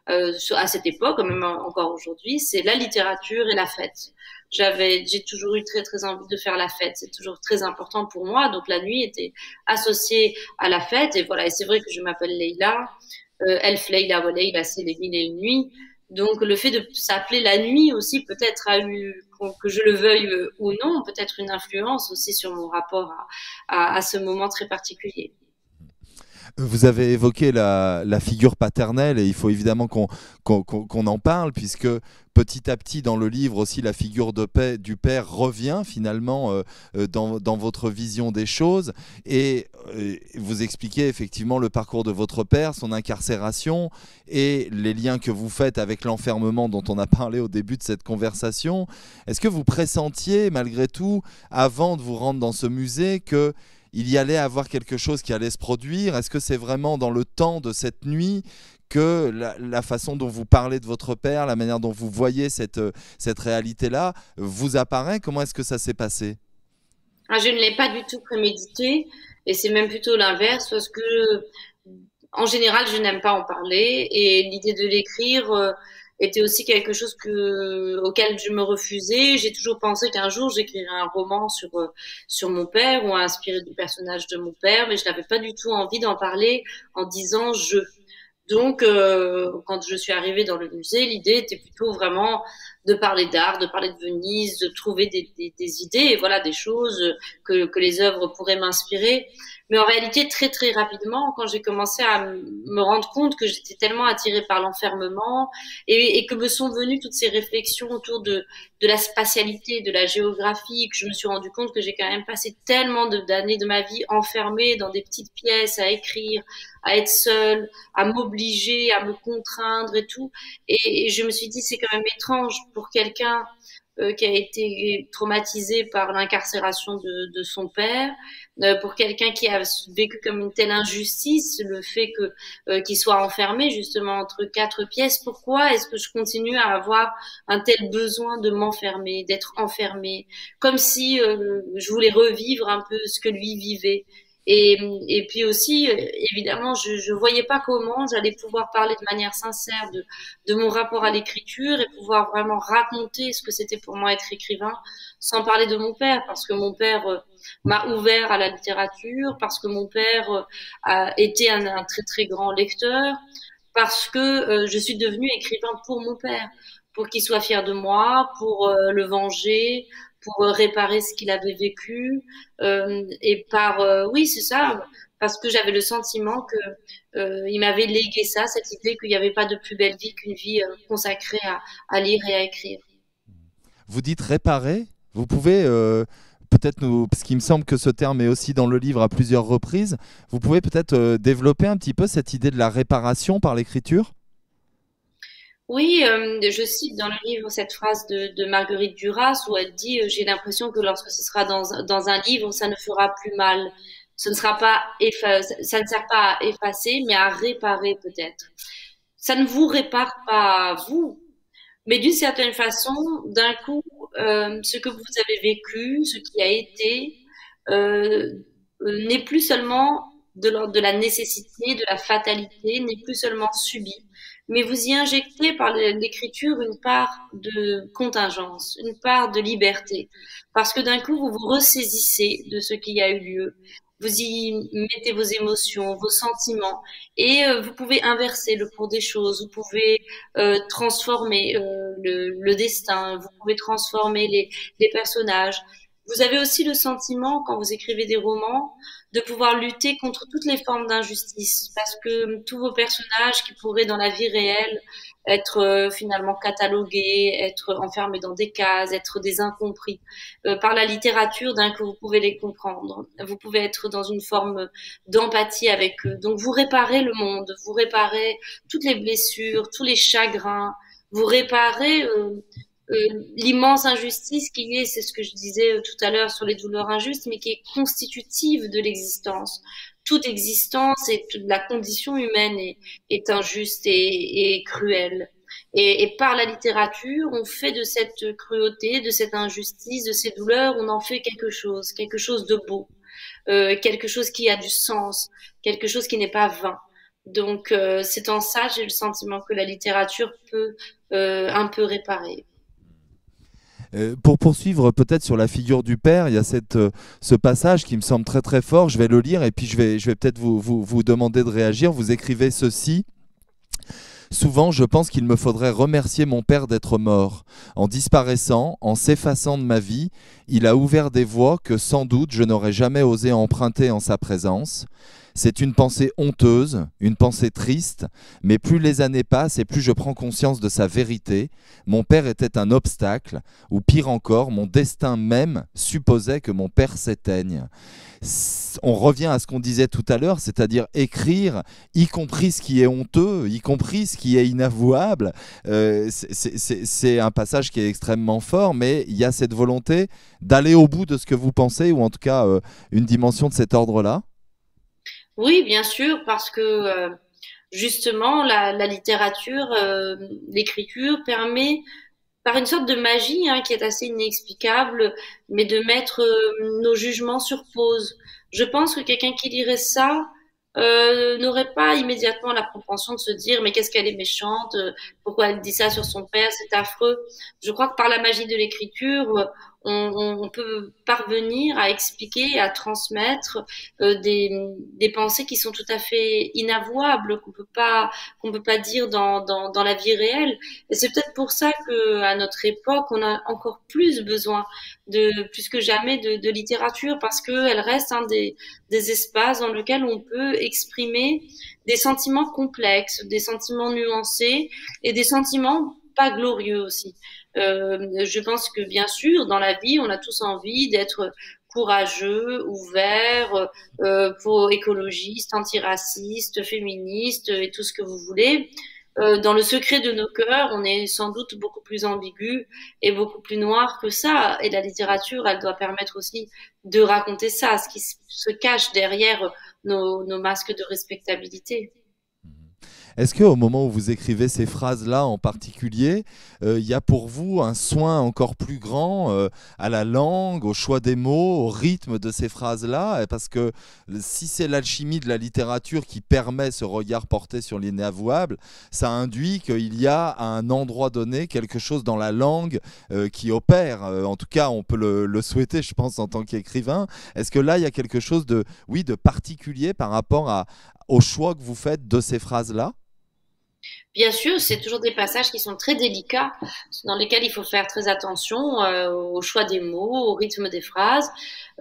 à cette époque, même encore aujourd'hui, c'est la littérature et la fête. J'ai toujours eu très très envie de faire la fête. C'est toujours très important pour moi. Donc la nuit était associée à la fête. Et voilà. Et c'est vrai que je m'appelle Leïla. Elf Leïla wa Leïla, c'est les mille et une nuits. Donc le fait de s'appeler la nuit aussi peut-être a eu, que je le veuille ou non, peut-être une influence aussi sur mon rapport à ce moment très particulier. Vous avez évoqué la figure paternelle, et il faut évidemment qu'on en parle, puisque petit à petit dans le livre aussi la figure du père revient finalement dans votre vision des choses, et vous expliquez effectivement le parcours de votre père, son incarcération et les liens que vous faites avec l'enfermement dont on a parlé au début de cette conversation. Est-ce que vous pressentiez malgré tout, avant de vous rendre dans ce musée, que il y allait avoir quelque chose qui allait se produire? Est-ce que c'est vraiment dans le temps de cette nuit que la façon dont vous parlez de votre père, la manière dont vous voyez cette réalité-là, vous apparaît? Comment est-ce que ça s'est passé? Ah, je ne l'ai pas du tout prémédité, et c'est même plutôt l'inverse, parce que en général, je n'aime pas en parler, et l'idée de l'écrire était aussi quelque chose auquel je me refusais. J'ai toujours pensé qu'un jour j'écrirais un roman sur mon père, ou inspiré du personnage de mon père, mais je n'avais pas du tout envie d'en parler en disant je. Donc, quand je suis arrivée dans le musée, l'idée était plutôt vraiment de parler d'art, de parler de Venise, de trouver des idées, et voilà, des choses que les œuvres pourraient m'inspirer. Mais en réalité, très très rapidement, quand j'ai commencé à me rendre compte que j'étais tellement attirée par l'enfermement et que me sont venues toutes ces réflexions autour de la spatialité, de la géographie, que je me suis rendu compte que j'ai quand même passé tellement d'années de ma vie enfermée dans des petites pièces à écrire, à être seule, à m'obliger, à me contraindre et tout. Et je me suis dit, c'est quand même étrange pour quelqu'un qui a été traumatisé par l'incarcération de son père, pour quelqu'un qui a vécu comme une telle injustice, le fait que qu'il soit enfermé justement entre quatre pièces. Pourquoi est-ce que je continue à avoir un tel besoin de m'enfermer, d'être enfermé, comme si je voulais revivre un peu ce que lui vivait. Et puis aussi, évidemment, je voyais pas comment j'allais pouvoir parler de manière sincère de mon rapport à l'écriture et pouvoir vraiment raconter ce que c'était pour moi être écrivain, sans parler de mon père, parce que mon père m'a ouvert à la littérature, parce que mon père a été un très très grand lecteur, parce que je suis devenue écrivain pour mon père, pour qu'il soit fier de moi, pour le venger, pour réparer ce qu'il avait vécu, et par oui, c'est ça, parce que j'avais le sentiment que il m'avait légué ça, cette idée qu'il n'y avait pas de plus belle vie qu'une vie consacrée à lire et à écrire. Vous dites réparer? Vous pouvez peut-être nous, parce qu'il me semble que ce terme est aussi dans le livre à plusieurs reprises, vous pouvez peut-être développer un petit peu cette idée de la réparation par l'écriture? Oui, je cite dans le livre cette phrase de Marguerite Duras où elle dit j'ai l'impression que lorsque ce sera dans un livre, ça ne fera plus mal. Ce ne sera pas ça ne sert pas à effacer, mais à réparer peut-être. Ça ne vous répare pas vous, mais d'une certaine façon, d'un coup, ce que vous avez vécu, ce qui a été, euh, n'est plus seulement de l'ordre de la nécessité, de la fatalité, n'est plus seulement subi, mais vous y injectez par l'écriture une part de contingence, une part de liberté, parce que d'un coup, vous vous ressaisissez de ce qui a eu lieu. Vous y mettez vos émotions, vos sentiments, et vous pouvez inverser le cours des choses. Vous pouvez transformer le destin, vous pouvez transformer les personnages. Vous avez aussi le sentiment, quand vous écrivez des romans, de pouvoir lutter contre toutes les formes d'injustice, parce que tous vos personnages qui pourraient dans la vie réelle être finalement catalogués, être enfermés dans des cases, être des incompris, par la littérature, d'un coup vous pouvez les comprendre, vous pouvez être dans une forme d'empathie avec eux. Donc vous réparez le monde, vous réparez toutes les blessures, tous les chagrins, vous réparez l'immense injustice qui est, c'est ce que je disais tout à l'heure sur les douleurs injustes, mais qui est constitutive de l'existence. Toute existence et toute la condition humaine est injuste et cruelle. Et par la littérature, on fait de cette cruauté, de cette injustice, de ces douleurs, on en fait quelque chose de beau, quelque chose qui a du sens, quelque chose qui n'est pas vain. Donc c'est en ça, j'ai le sentiment que la littérature peut un peu réparer. Pour poursuivre peut-être sur la figure du père, il y a ce passage qui me semble très très fort. Je vais le lire et puis je vais peut-être vous demander de réagir. Vous écrivez ceci. Souvent, je pense qu'il me faudrait remercier mon père d'être mort. En disparaissant, en s'effaçant de ma vie, il a ouvert des voies que sans doute je n'aurais jamais osé emprunter en sa présence. C'est une pensée honteuse, une pensée triste, mais plus les années passent et plus je prends conscience de sa vérité. Mon père était un obstacle, ou pire encore, mon destin même supposait que mon père s'éteigne. On revient à ce qu'on disait tout à l'heure, c'est-à-dire écrire, y compris ce qui est honteux, y compris ce qui est inavouable. C'est un passage qui est extrêmement fort, mais il y a cette volonté d'aller au bout de ce que vous pensez, ou en tout cas une dimension de cet ordre-là. Oui, bien sûr, parce que justement, la littérature, l'écriture permet, par une sorte de magie qui est assez inexplicable, mais de mettre nos jugements sur pause. Je pense que quelqu'un qui lirait ça n'aurait pas immédiatement la propension de se dire mais qu'est-ce qu'elle est méchante, pourquoi elle dit ça sur son père, c'est affreux. Je crois que par la magie de l'écriture, on peut parvenir à expliquer, à transmettre des pensées qui sont tout à fait inavouables, qu'on peut pas dire dans la vie réelle. Et c'est peut-être pour ça que à notre époque, on a encore plus besoin plus que jamais de littérature, parce qu'elle reste des espaces dans lesquels on peut exprimer des sentiments complexes, des sentiments nuancés et des sentiments pas glorieux aussi. Je pense que bien sûr, dans la vie, on a tous envie d'être courageux, ouverts, écologistes, antiracistes, féministes et tout ce que vous voulez. Dans le secret de nos cœurs, on est sans doute beaucoup plus ambigu et beaucoup plus noir que ça. Et la littérature, elle doit permettre aussi de raconter ça, ce qui se cache derrière nos masques de respectabilité. Est-ce qu'au moment où vous écrivez ces phrases-là en particulier, il y a pour vous un soin encore plus grand à la langue, au choix des mots, au rythme de ces phrases-là? Parce que si c'est l'alchimie de la littérature qui permet ce regard porté sur l'inavouable, ça induit qu'il y a à un endroit donné quelque chose dans la langue qui opère. En tout cas, on peut le souhaiter, je pense, en tant qu'écrivain. Est-ce que là, il y a quelque chose de, oui, de particulier par rapport au choix que vous faites de ces phrases-là? Bien sûr, c'est toujours des passages qui sont très délicats, dans lesquels il faut faire très attention au choix des mots, au rythme des phrases.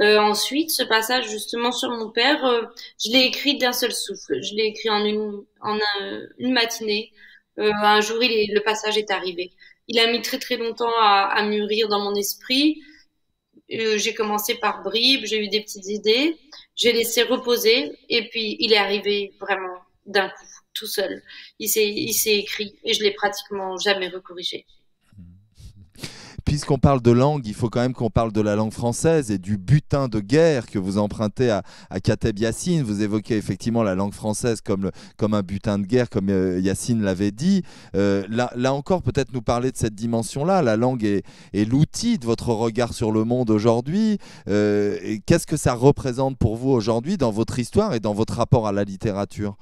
Ensuite, ce passage justement sur mon père, je l'ai écrit d'un seul souffle. Je l'ai écrit une matinée. Un jour, le passage est arrivé. Il a mis très très longtemps à mûrir dans mon esprit. J'ai commencé par bribes, j'ai eu des petites idées, j'ai laissé reposer et puis il est arrivé vraiment d'un coup, tout seul. Il s'est écrit et je l'ai pratiquement jamais recorrigé. Puisqu'on parle de langue, il faut quand même qu'on parle de la langue française et du butin de guerre que vous empruntez à Kateb Yassine. Vous évoquez effectivement la langue française comme un butin de guerre, comme Yassine l'avait dit. Là encore, peut-être nous parler de cette dimension-là. La langue est l'outil de votre regard sur le monde aujourd'hui. Qu'est-ce que ça représente pour vous aujourd'hui dans votre histoire et dans votre rapport à la littérature?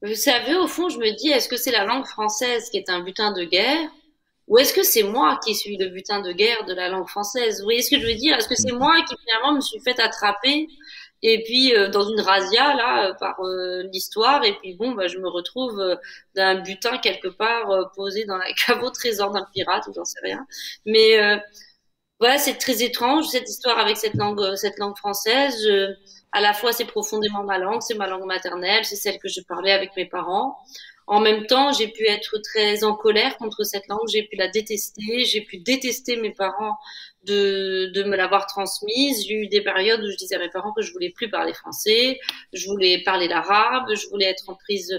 Vous savez, au fond, je me dis, est-ce que c'est la langue française qui est un butin de guerre? Ou est-ce que c'est moi qui suis le butin de guerre de la langue française? Vous voyez ce que je veux dire? Est-ce que c'est moi qui finalement me suis fait attraper et puis dans une razzia là par l'histoire et puis bon bah je me retrouve d'un butin quelque part posé dans la cave au trésor d'un pirate ou j'en sais rien. Mais voilà, c'est très étrange cette histoire avec cette langue française. À la fois c'est profondément ma langue, c'est ma langue maternelle, c'est celle que je parlais avec mes parents. En même temps, j'ai pu être très en colère contre cette langue, j'ai pu la détester, j'ai pu détester mes parents de me l'avoir transmise. J'ai eu des périodes où je disais à mes parents que je voulais plus parler français, je voulais parler l'arabe, je voulais être aux prises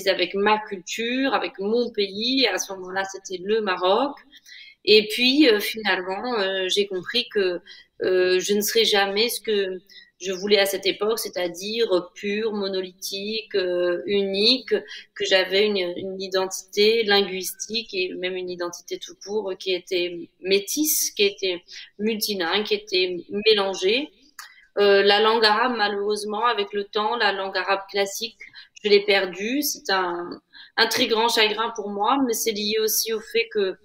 avec ma culture, avec mon pays. Et à ce moment-là, c'était le Maroc. Et puis finalement, j'ai compris que je ne serai jamais ce que je voulais à cette époque, c'est-à-dire pure, monolithique, unique, que j'avais une identité linguistique et même une identité tout court qui était métisse, qui était multilingue, qui était mélangée. La langue arabe, malheureusement, avec le temps, la langue arabe classique, je l'ai perdue. C'est un très grand chagrin pour moi, mais c'est lié aussi au fait que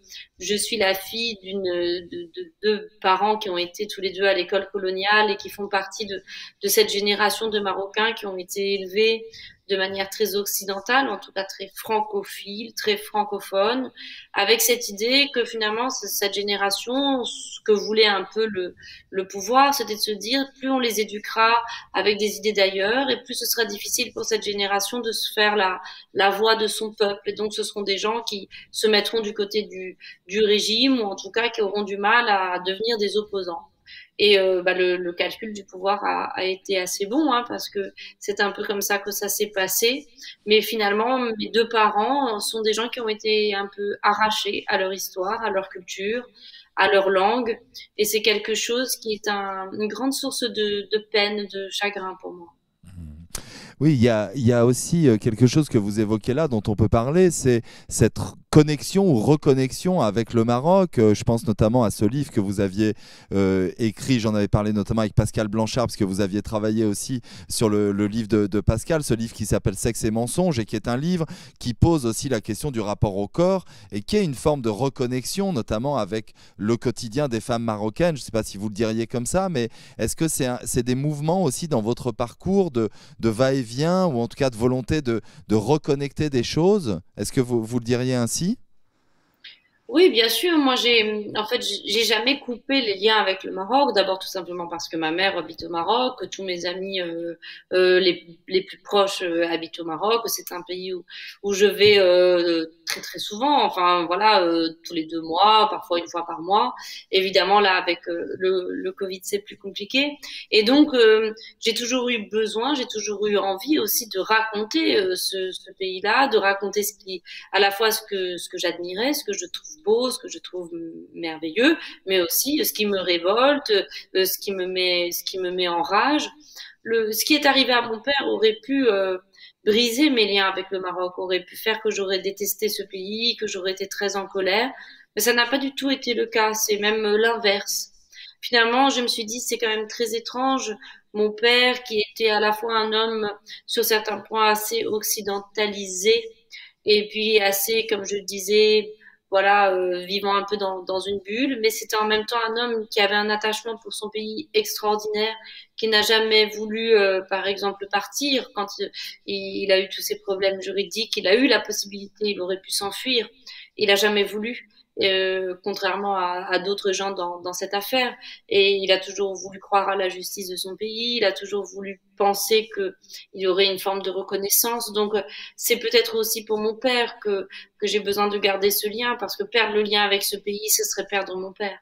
je suis la fille de deux parents qui ont été tous les deux à l'école coloniale et qui font partie de cette génération de Marocains qui ont été élevés de manière très occidentale, en tout cas très francophile, très francophone, avec cette idée que finalement cette génération, ce que voulait un peu le pouvoir, c'était de se dire plus on les éduquera avec des idées d'ailleurs et plus ce sera difficile pour cette génération de se faire la voix de son peuple. Et donc ce seront des gens qui se mettront du côté du régime ou en tout cas qui auront du mal à devenir des opposants. Et le calcul du pouvoir a été assez bon, hein, parce que c'est un peu comme ça que ça s'est passé. Mais finalement, mes deux parents sont des gens qui ont été un peu arrachés à leur histoire, à leur culture, à leur langue. Et c'est quelque chose qui est une grande source de peine, de chagrin pour moi. Oui, il y a aussi quelque chose que vous évoquez là, dont on peut parler, c'est cette connexion ou reconnexion avec le Maroc. Je pense notamment à ce livre que vous aviez écrit, j'en avais parlé notamment avec Pascal Blanchard, parce que vous aviez travaillé aussi sur le livre de Pascal, ce livre qui s'appelle Sexe et mensonges, et qui est un livre qui pose aussi la question du rapport au corps, et qui est une forme de reconnexion, notamment avec le quotidien des femmes marocaines. Je ne sais pas si vous le diriez comme ça, mais est-ce que c'est des mouvements aussi dans votre parcours de va-et-vient, ou en tout cas de volonté de reconnecter des choses? Est-ce que vous le diriez ainsi? Oui, bien sûr. Moi, en fait, j'ai jamais coupé les liens avec le Maroc. D'abord, tout simplement parce que ma mère habite au Maroc, que tous mes amis les plus proches habitent au Maroc. C'est un pays où je vais très très souvent. Enfin, voilà, tous les 2 mois, parfois une fois par mois. Évidemment, là, avec le Covid, c'est plus compliqué. Et donc, j'ai toujours eu besoin, j'ai toujours eu envie aussi de raconter ce pays-là, de raconter à la fois ce que j'admirais, ce que je trouve beau, ce que je trouve merveilleux, mais aussi ce qui me révolte, ce qui me met en rage. Ce qui est arrivé à mon père aurait pu briser mes liens avec le Maroc, aurait pu faire que j'aurais détesté ce pays, que j'aurais été très en colère, mais ça n'a pas du tout été le cas, c'est même l'inverse. Finalement, je me suis dit, c'est quand même très étrange. Mon père, qui était à la fois un homme sur certains points assez occidentalisé, et puis assez, comme je disais, voilà, vivant un peu dans une bulle, mais c'était en même temps un homme qui avait un attachement pour son pays extraordinaire, qui n'a jamais voulu, par exemple, partir quand il a eu tous ces problèmes juridiques. Il a eu la possibilité, il aurait pu s'enfuir. Il a jamais voulu. Contrairement à d'autres gens dans cette affaire. Et il a toujours voulu croire à la justice de son pays, il a toujours voulu penser qu'il y aurait une forme de reconnaissance. Donc, c'est peut-être aussi pour mon père que j'ai besoin de garder ce lien, parce que perdre le lien avec ce pays, ce serait perdre mon père.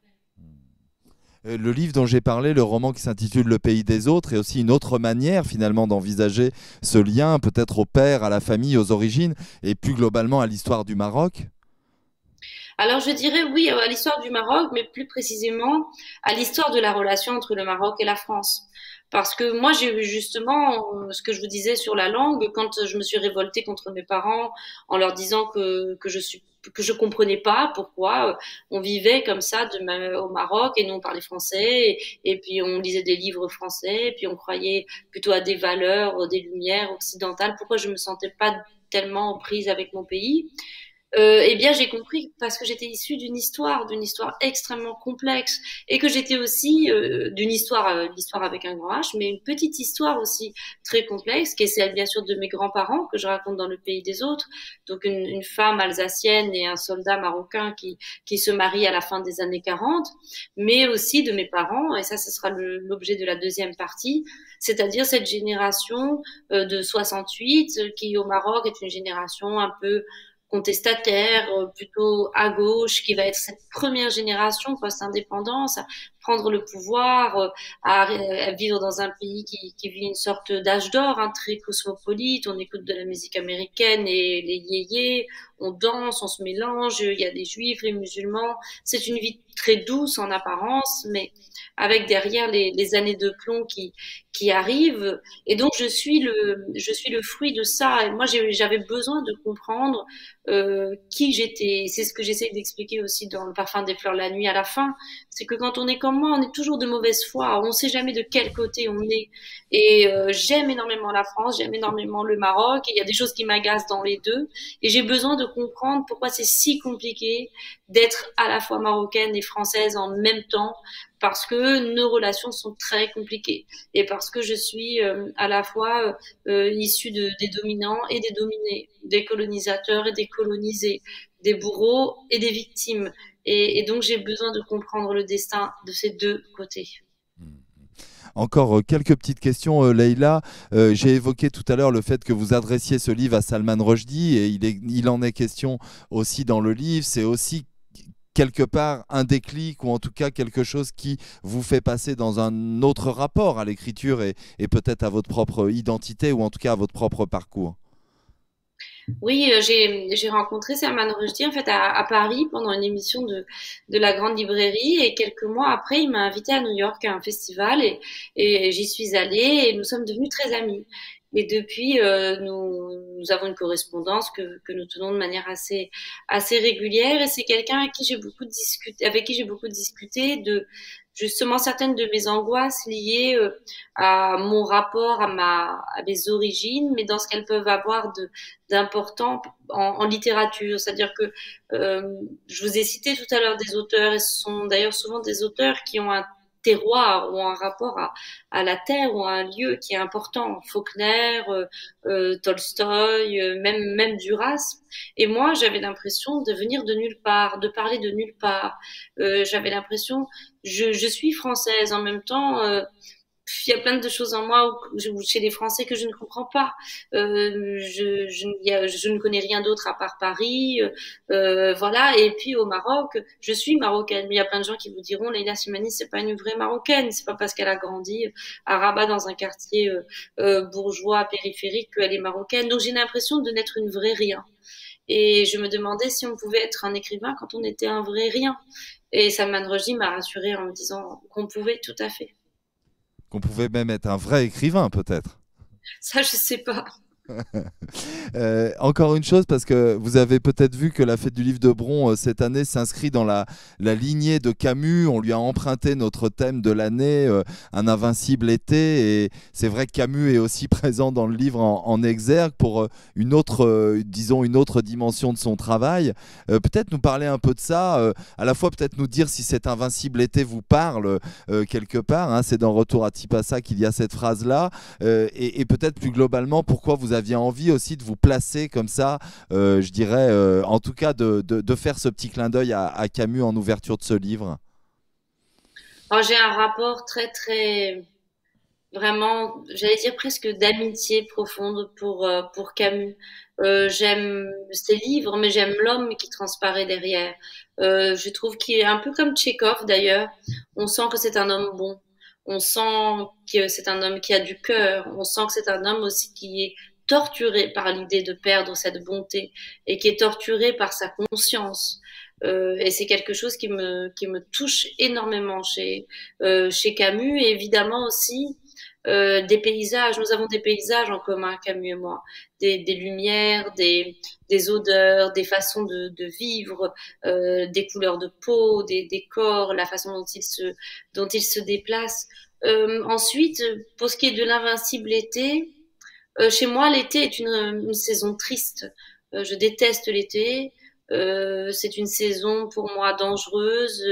Le livre dont j'ai parlé, le roman qui s'intitule Le pays des autres, est aussi une autre manière finalement d'envisager ce lien, peut-être au père, à la famille, aux origines, et plus globalement à l'histoire du Maroc. Alors je dirais oui à l'histoire du Maroc, mais plus précisément à l'histoire de la relation entre le Maroc et la France. Parce que moi j'ai eu justement ce que je vous disais sur la langue, quand je me suis révoltée contre mes parents en leur disant que je comprenais pas pourquoi on vivait comme ça au Maroc et nous on parlait français et puis on lisait des livres français et puis on croyait plutôt à des valeurs, des lumières occidentales. Pourquoi je me sentais pas tellement en prise avec mon pays? Eh bien, j'ai compris parce que j'étais issue d'une histoire extrêmement complexe, et que j'étais aussi l'histoire avec un grand H, mais une petite histoire aussi très complexe, qui est celle bien sûr de mes grands-parents que je raconte dans Le pays des autres. Donc une femme alsacienne et un soldat marocain qui se marient à la fin des années 40, mais aussi de mes parents, et ça, ce sera l'objet de la deuxième partie, c'est-à-dire cette génération de 68 qui au Maroc est une génération un peu contestataire, plutôt à gauche, qui va être cette première génération post-indépendance, à prendre le pouvoir, à vivre dans un pays qui vit une sorte d'âge d'or, hein, très cosmopolite. On écoute de la musique américaine et les yéyés, on danse, on se mélange, il y a des juifs, les musulmans. C'est une vie très douce en apparence, mais avec derrière les années de plomb qui arrivent. Et donc je suis le fruit de ça. Et moi j'avais besoin de comprendre qui j'étais. C'est ce que j'essaie d'expliquer aussi dans Le parfum des fleurs la nuit à la fin. C'est que quand on est comme moi, on est toujours de mauvaise foi. On ne sait jamais de quel côté on est. Et j'aime énormément la France, j'aime énormément le Maroc. Et il y a des choses qui m'agacent dans les deux. Et j'ai besoin de comprendre pourquoi c'est si compliqué d'être à la fois marocaine et française en même temps, parce que nos relations sont très compliquées et parce que je suis à la fois issue des dominants et des dominés, des colonisateurs et des colonisés, des bourreaux et des victimes. Et donc j'ai besoin de comprendre le destin de ces deux côtés. Encore quelques petites questions, Leïla. J'ai évoqué tout à l'heure le fait que vous adressiez ce livre à Salman Rushdie, et il en est question aussi dans le livre. C'est aussi quelque part un déclic, ou en tout cas quelque chose qui vous fait passer dans un autre rapport à l'écriture et peut-être à votre propre identité, ou en tout cas à votre propre parcours. Oui, j'ai rencontré Salman Rushdie en fait à Paris pendant une émission de la Grande Librairie, et quelques mois après, il m'a invité à New York à un festival, et j'y suis allée et nous sommes devenus très amis. Et depuis, nous avons une correspondance que nous tenons de manière assez régulière. Et c'est quelqu'un avec qui j'ai beaucoup discuté de justement certaines de mes angoisses liées à mon rapport à mes origines, mais dans ce qu'elles peuvent avoir d'important en littérature. C'est-à-dire que je vous ai cité tout à l'heure des auteurs, et ce sont d'ailleurs souvent des auteurs qui ont un terroir ou un rapport à la terre ou à un lieu qui est important. Faulkner, Tolstoï, même Duras. Et moi, j'avais l'impression de venir de nulle part, de parler de nulle part. J'avais l'impression, je suis française en même temps. Il y a plein de choses en moi chez les Français que je ne comprends pas. Je ne connais rien d'autre à part Paris. Voilà. Et puis au Maroc, je suis marocaine. Mais il y a plein de gens qui vous diront, Leïla Slimani, c'est pas une vraie marocaine. C'est pas parce qu'elle a grandi à Rabat dans un quartier bourgeois périphérique qu'elle est marocaine. Donc j'ai l'impression de n'être une vraie rien. Et je me demandais si on pouvait être un écrivain quand on était un vrai rien. Et Salman Rushdie m'a rassurée en me disant qu'on pouvait tout à fait. Qu'on pouvait même être un vrai écrivain, peut-être. Ça, je sais pas. Encore une chose, parce que vous avez peut-être vu que la fête du livre de Bron cette année s'inscrit dans la lignée de Camus. On lui a emprunté notre thème de l'année, un invincible été, et c'est vrai que Camus est aussi présent dans le livre en exergue pour une autre, disons une autre dimension de son travail. Peut-être nous parler un peu de ça, à la fois peut-être nous dire si cet invincible été vous parle quelque part, hein, c'est dans Retour à Tipasa qu'il y a cette phrase-là, et peut-être plus globalement pourquoi vous aviez envie aussi de vous placer comme ça, je dirais, en tout cas de faire ce petit clin d'œil à Camus en ouverture de ce livre. Alors, j'ai un rapport très, très, vraiment, j'allais dire presque d'amitié profonde pour Camus. J'aime ses livres, mais j'aime l'homme qui transparaît derrière. Je trouve qu'il est un peu comme Tchekhov d'ailleurs. On sent que c'est un homme bon. On sent que c'est un homme qui a du cœur. On sent que c'est un homme aussi qui est torturé par l'idée de perdre cette bonté et qui est torturé par sa conscience. Et c'est quelque chose qui me touche énormément chez Camus, et évidemment aussi des paysages. Nous avons des paysages en commun, Camus et moi, des lumières, des odeurs, des façons de vivre, des couleurs de peau, des corps, la façon dont ils se déplacent. Ensuite, pour ce qui est de l'invincible été, chez moi, l'été est une saison triste. Je déteste l'été. C'est une saison pour moi dangereuse,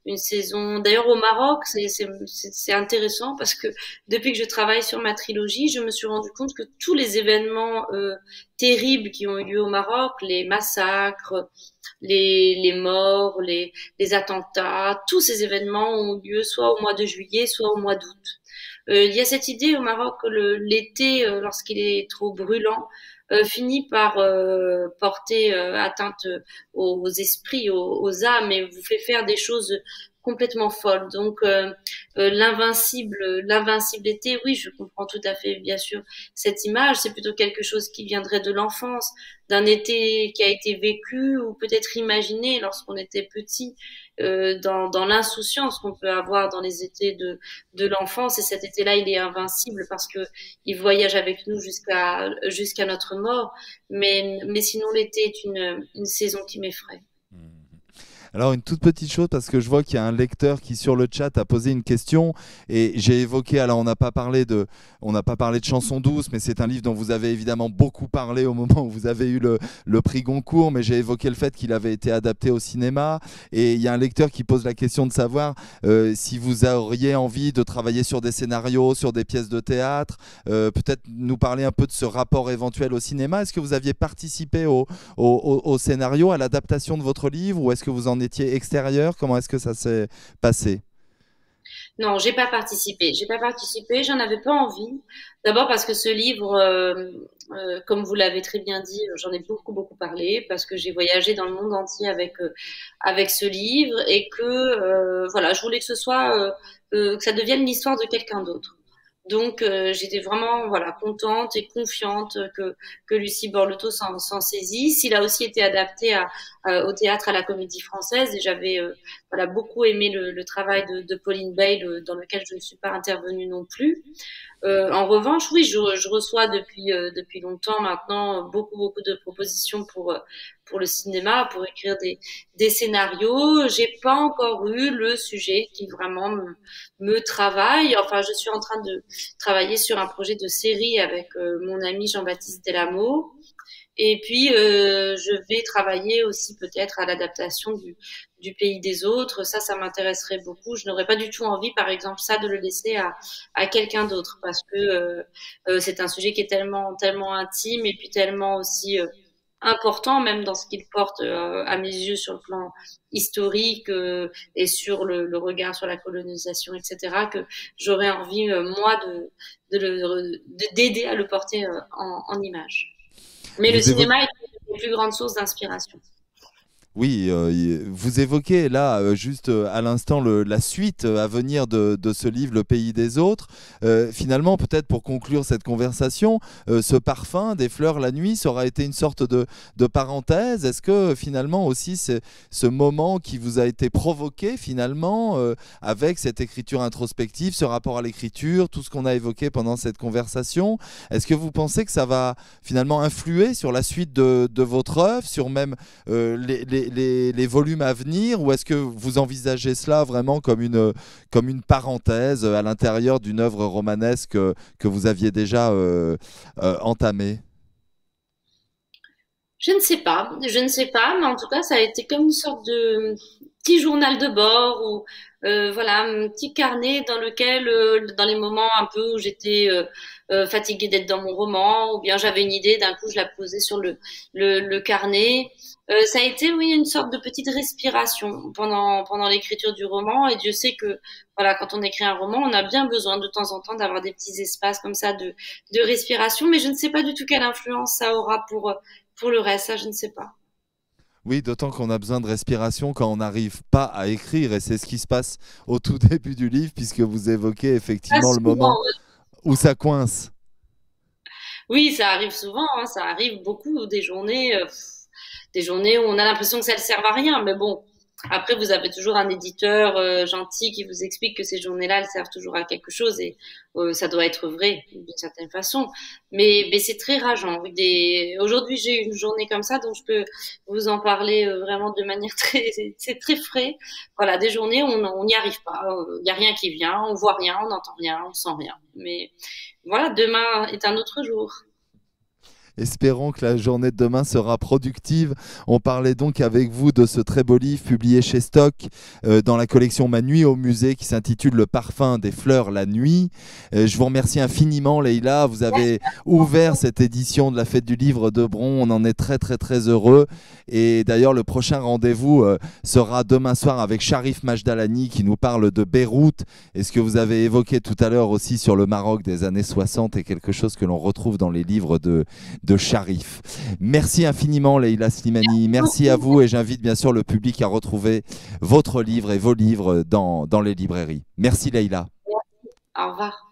une saison. D'ailleurs, au Maroc, c'est intéressant parce que depuis que je travaille sur ma trilogie, je me suis rendu compte que tous les événements terribles qui ont eu lieu au Maroc, les massacres, les morts, les attentats, tous ces événements ont lieu soit au mois de juillet, soit au mois d'août. Il y a cette idée au Maroc que l'été, lorsqu'il est trop brûlant, finit par porter atteinte aux esprits, aux âmes, et vous fait faire des choses complètement folles. Donc l'invincible été, oui, je comprends tout à fait, bien sûr, cette image. C'est plutôt quelque chose qui viendrait de l'enfance, d'un été qui a été vécu ou peut-être imaginé lorsqu'on était petit, dans l'insouciance qu'on peut avoir dans les étés de l'enfance. Et cet été-là, il est invincible parce que il voyage avec nous jusqu'à notre mort. Mais sinon, l'été est une saison qui m'effraie. Alors une toute petite chose, parce que je vois qu'il y a un lecteur qui sur le chat a posé une question, et j'ai évoqué, alors on n'a pas parlé de Chansons douces, mais c'est un livre dont vous avez évidemment beaucoup parlé au moment où vous avez eu le prix Goncourt, mais j'ai évoqué le fait qu'il avait été adapté au cinéma, et il y a un lecteur qui pose la question de savoir si vous auriez envie de travailler sur des scénarios, sur des pièces de théâtre, peut-être nous parler un peu de ce rapport éventuel au cinéma. Est-ce que vous aviez participé au scénario, à l'adaptation de votre livre, ou est-ce que vous en étiez extérieur? Comment est-ce que ça s'est passé? Non, j'ai pas participé. J'ai pas participé. J'en avais pas envie. D'abord parce que ce livre, comme vous l'avez très bien dit, j'en ai beaucoup parlé parce que j'ai voyagé dans le monde entier avec ce livre, et que voilà, je voulais que ce soit que ça devienne l'histoire de quelqu'un d'autre. Donc j'étais vraiment voilà contente et confiante que Lucie Borletot s'en saisisse. Il a aussi été adapté à au théâtre à la Comédie Française et j'avais voilà beaucoup aimé le travail de Pauline Bale dans lequel je ne suis pas intervenue non plus. En revanche, oui, je reçois depuis longtemps maintenant beaucoup de propositions pour le cinéma, pour écrire des scénarios. J'ai pas encore eu le sujet qui vraiment me travaille. Enfin, je suis en train de travailler sur un projet de série avec mon ami Jean-Baptiste Delamo. Et puis, je vais travailler aussi peut-être à l'adaptation du Pays des autres. Ça m'intéresserait beaucoup. Je n'aurais pas du tout envie, par exemple, ça de le laisser à quelqu'un d'autre parce que c'est un sujet qui est tellement intime et puis tellement aussi important, même dans ce qu'il porte à mes yeux sur le plan historique et sur le regard sur la colonisation, etc., que j'aurais envie, moi, d'aider à le porter en image. Mais le cinéma est une des plus grandes sources d'inspiration. Oui, vous évoquez là, juste à l'instant, la suite à venir de ce livre, Le Pays des autres. Finalement, peut-être pour conclure cette conversation, ce parfum des fleurs la nuit, ça aura été une sorte de parenthèse. Est-ce que finalement aussi, c'est ce moment qui vous a été provoqué finalement avec cette écriture introspective, ce rapport à l'écriture, tout ce qu'on a évoqué pendant cette conversation, est-ce que vous pensez que ça va finalement influer sur la suite de votre œuvre, sur même les volumes à venir, ou est-ce que vous envisagez cela vraiment comme une parenthèse à l'intérieur d'une œuvre romanesque que vous aviez déjà entamée? Je ne sais pas, mais en tout cas, ça a été comme une sorte de petit journal de bord ou voilà, un petit carnet dans lequel, dans les moments un peu où j'étais fatiguée d'être dans mon roman, ou bien j'avais une idée, d'un coup je la posais sur le carnet. Ça a été, oui, une sorte de petite respiration pendant l'écriture du roman. Et Dieu sait que, voilà, quand on écrit un roman, on a bien besoin de temps en temps d'avoir des petits espaces comme ça de respiration. Mais je ne sais pas du tout quelle influence ça aura pour le reste. Ça, je ne sais pas. Oui, d'autant qu'on a besoin de respiration quand on n'arrive pas à écrire, et c'est ce qui se passe au tout début du livre, puisque vous évoquez Pas effectivement le souvent. moment où ça coince. Oui, ça arrive souvent. Hein, ça arrive beaucoup des journées où on a l'impression que ça ne sert à rien. Mais bon, après, vous avez toujours un éditeur gentil qui vous explique que ces journées-là, elles servent toujours à quelque chose et ça doit être vrai d'une certaine façon. Mais c'est très rageant. Aujourd'hui, j'ai eu une journée comme ça, donc je peux vous en parler vraiment de manière c'est très frais. Voilà, des journées où on n'y arrive pas. Il n'y a rien qui vient, on voit rien, on n'entend rien, on sent rien. Mais voilà, demain est un autre jour. Espérons que la journée de demain sera productive. On parlait donc avec vous de ce très beau livre publié chez Stock dans la collection Ma nuit au musée qui s'intitule Le parfum des fleurs la nuit. Je vous remercie infiniment, Leïla. Vous avez ouvert cette édition de la Fête du Livre de Bron. On en est très heureux. Et d'ailleurs, le prochain rendez-vous sera demain soir avec Sharif Majdalani qui nous parle de Beyrouth. Et ce que vous avez évoqué tout à l'heure aussi sur le Maroc des années 60 est quelque chose que l'on retrouve dans les livres de Sharif. Merci infiniment, Leïla Slimani. Merci à vous, et j'invite bien sûr le public à retrouver votre livre et vos livres dans les librairies. Merci, Leïla. Au revoir.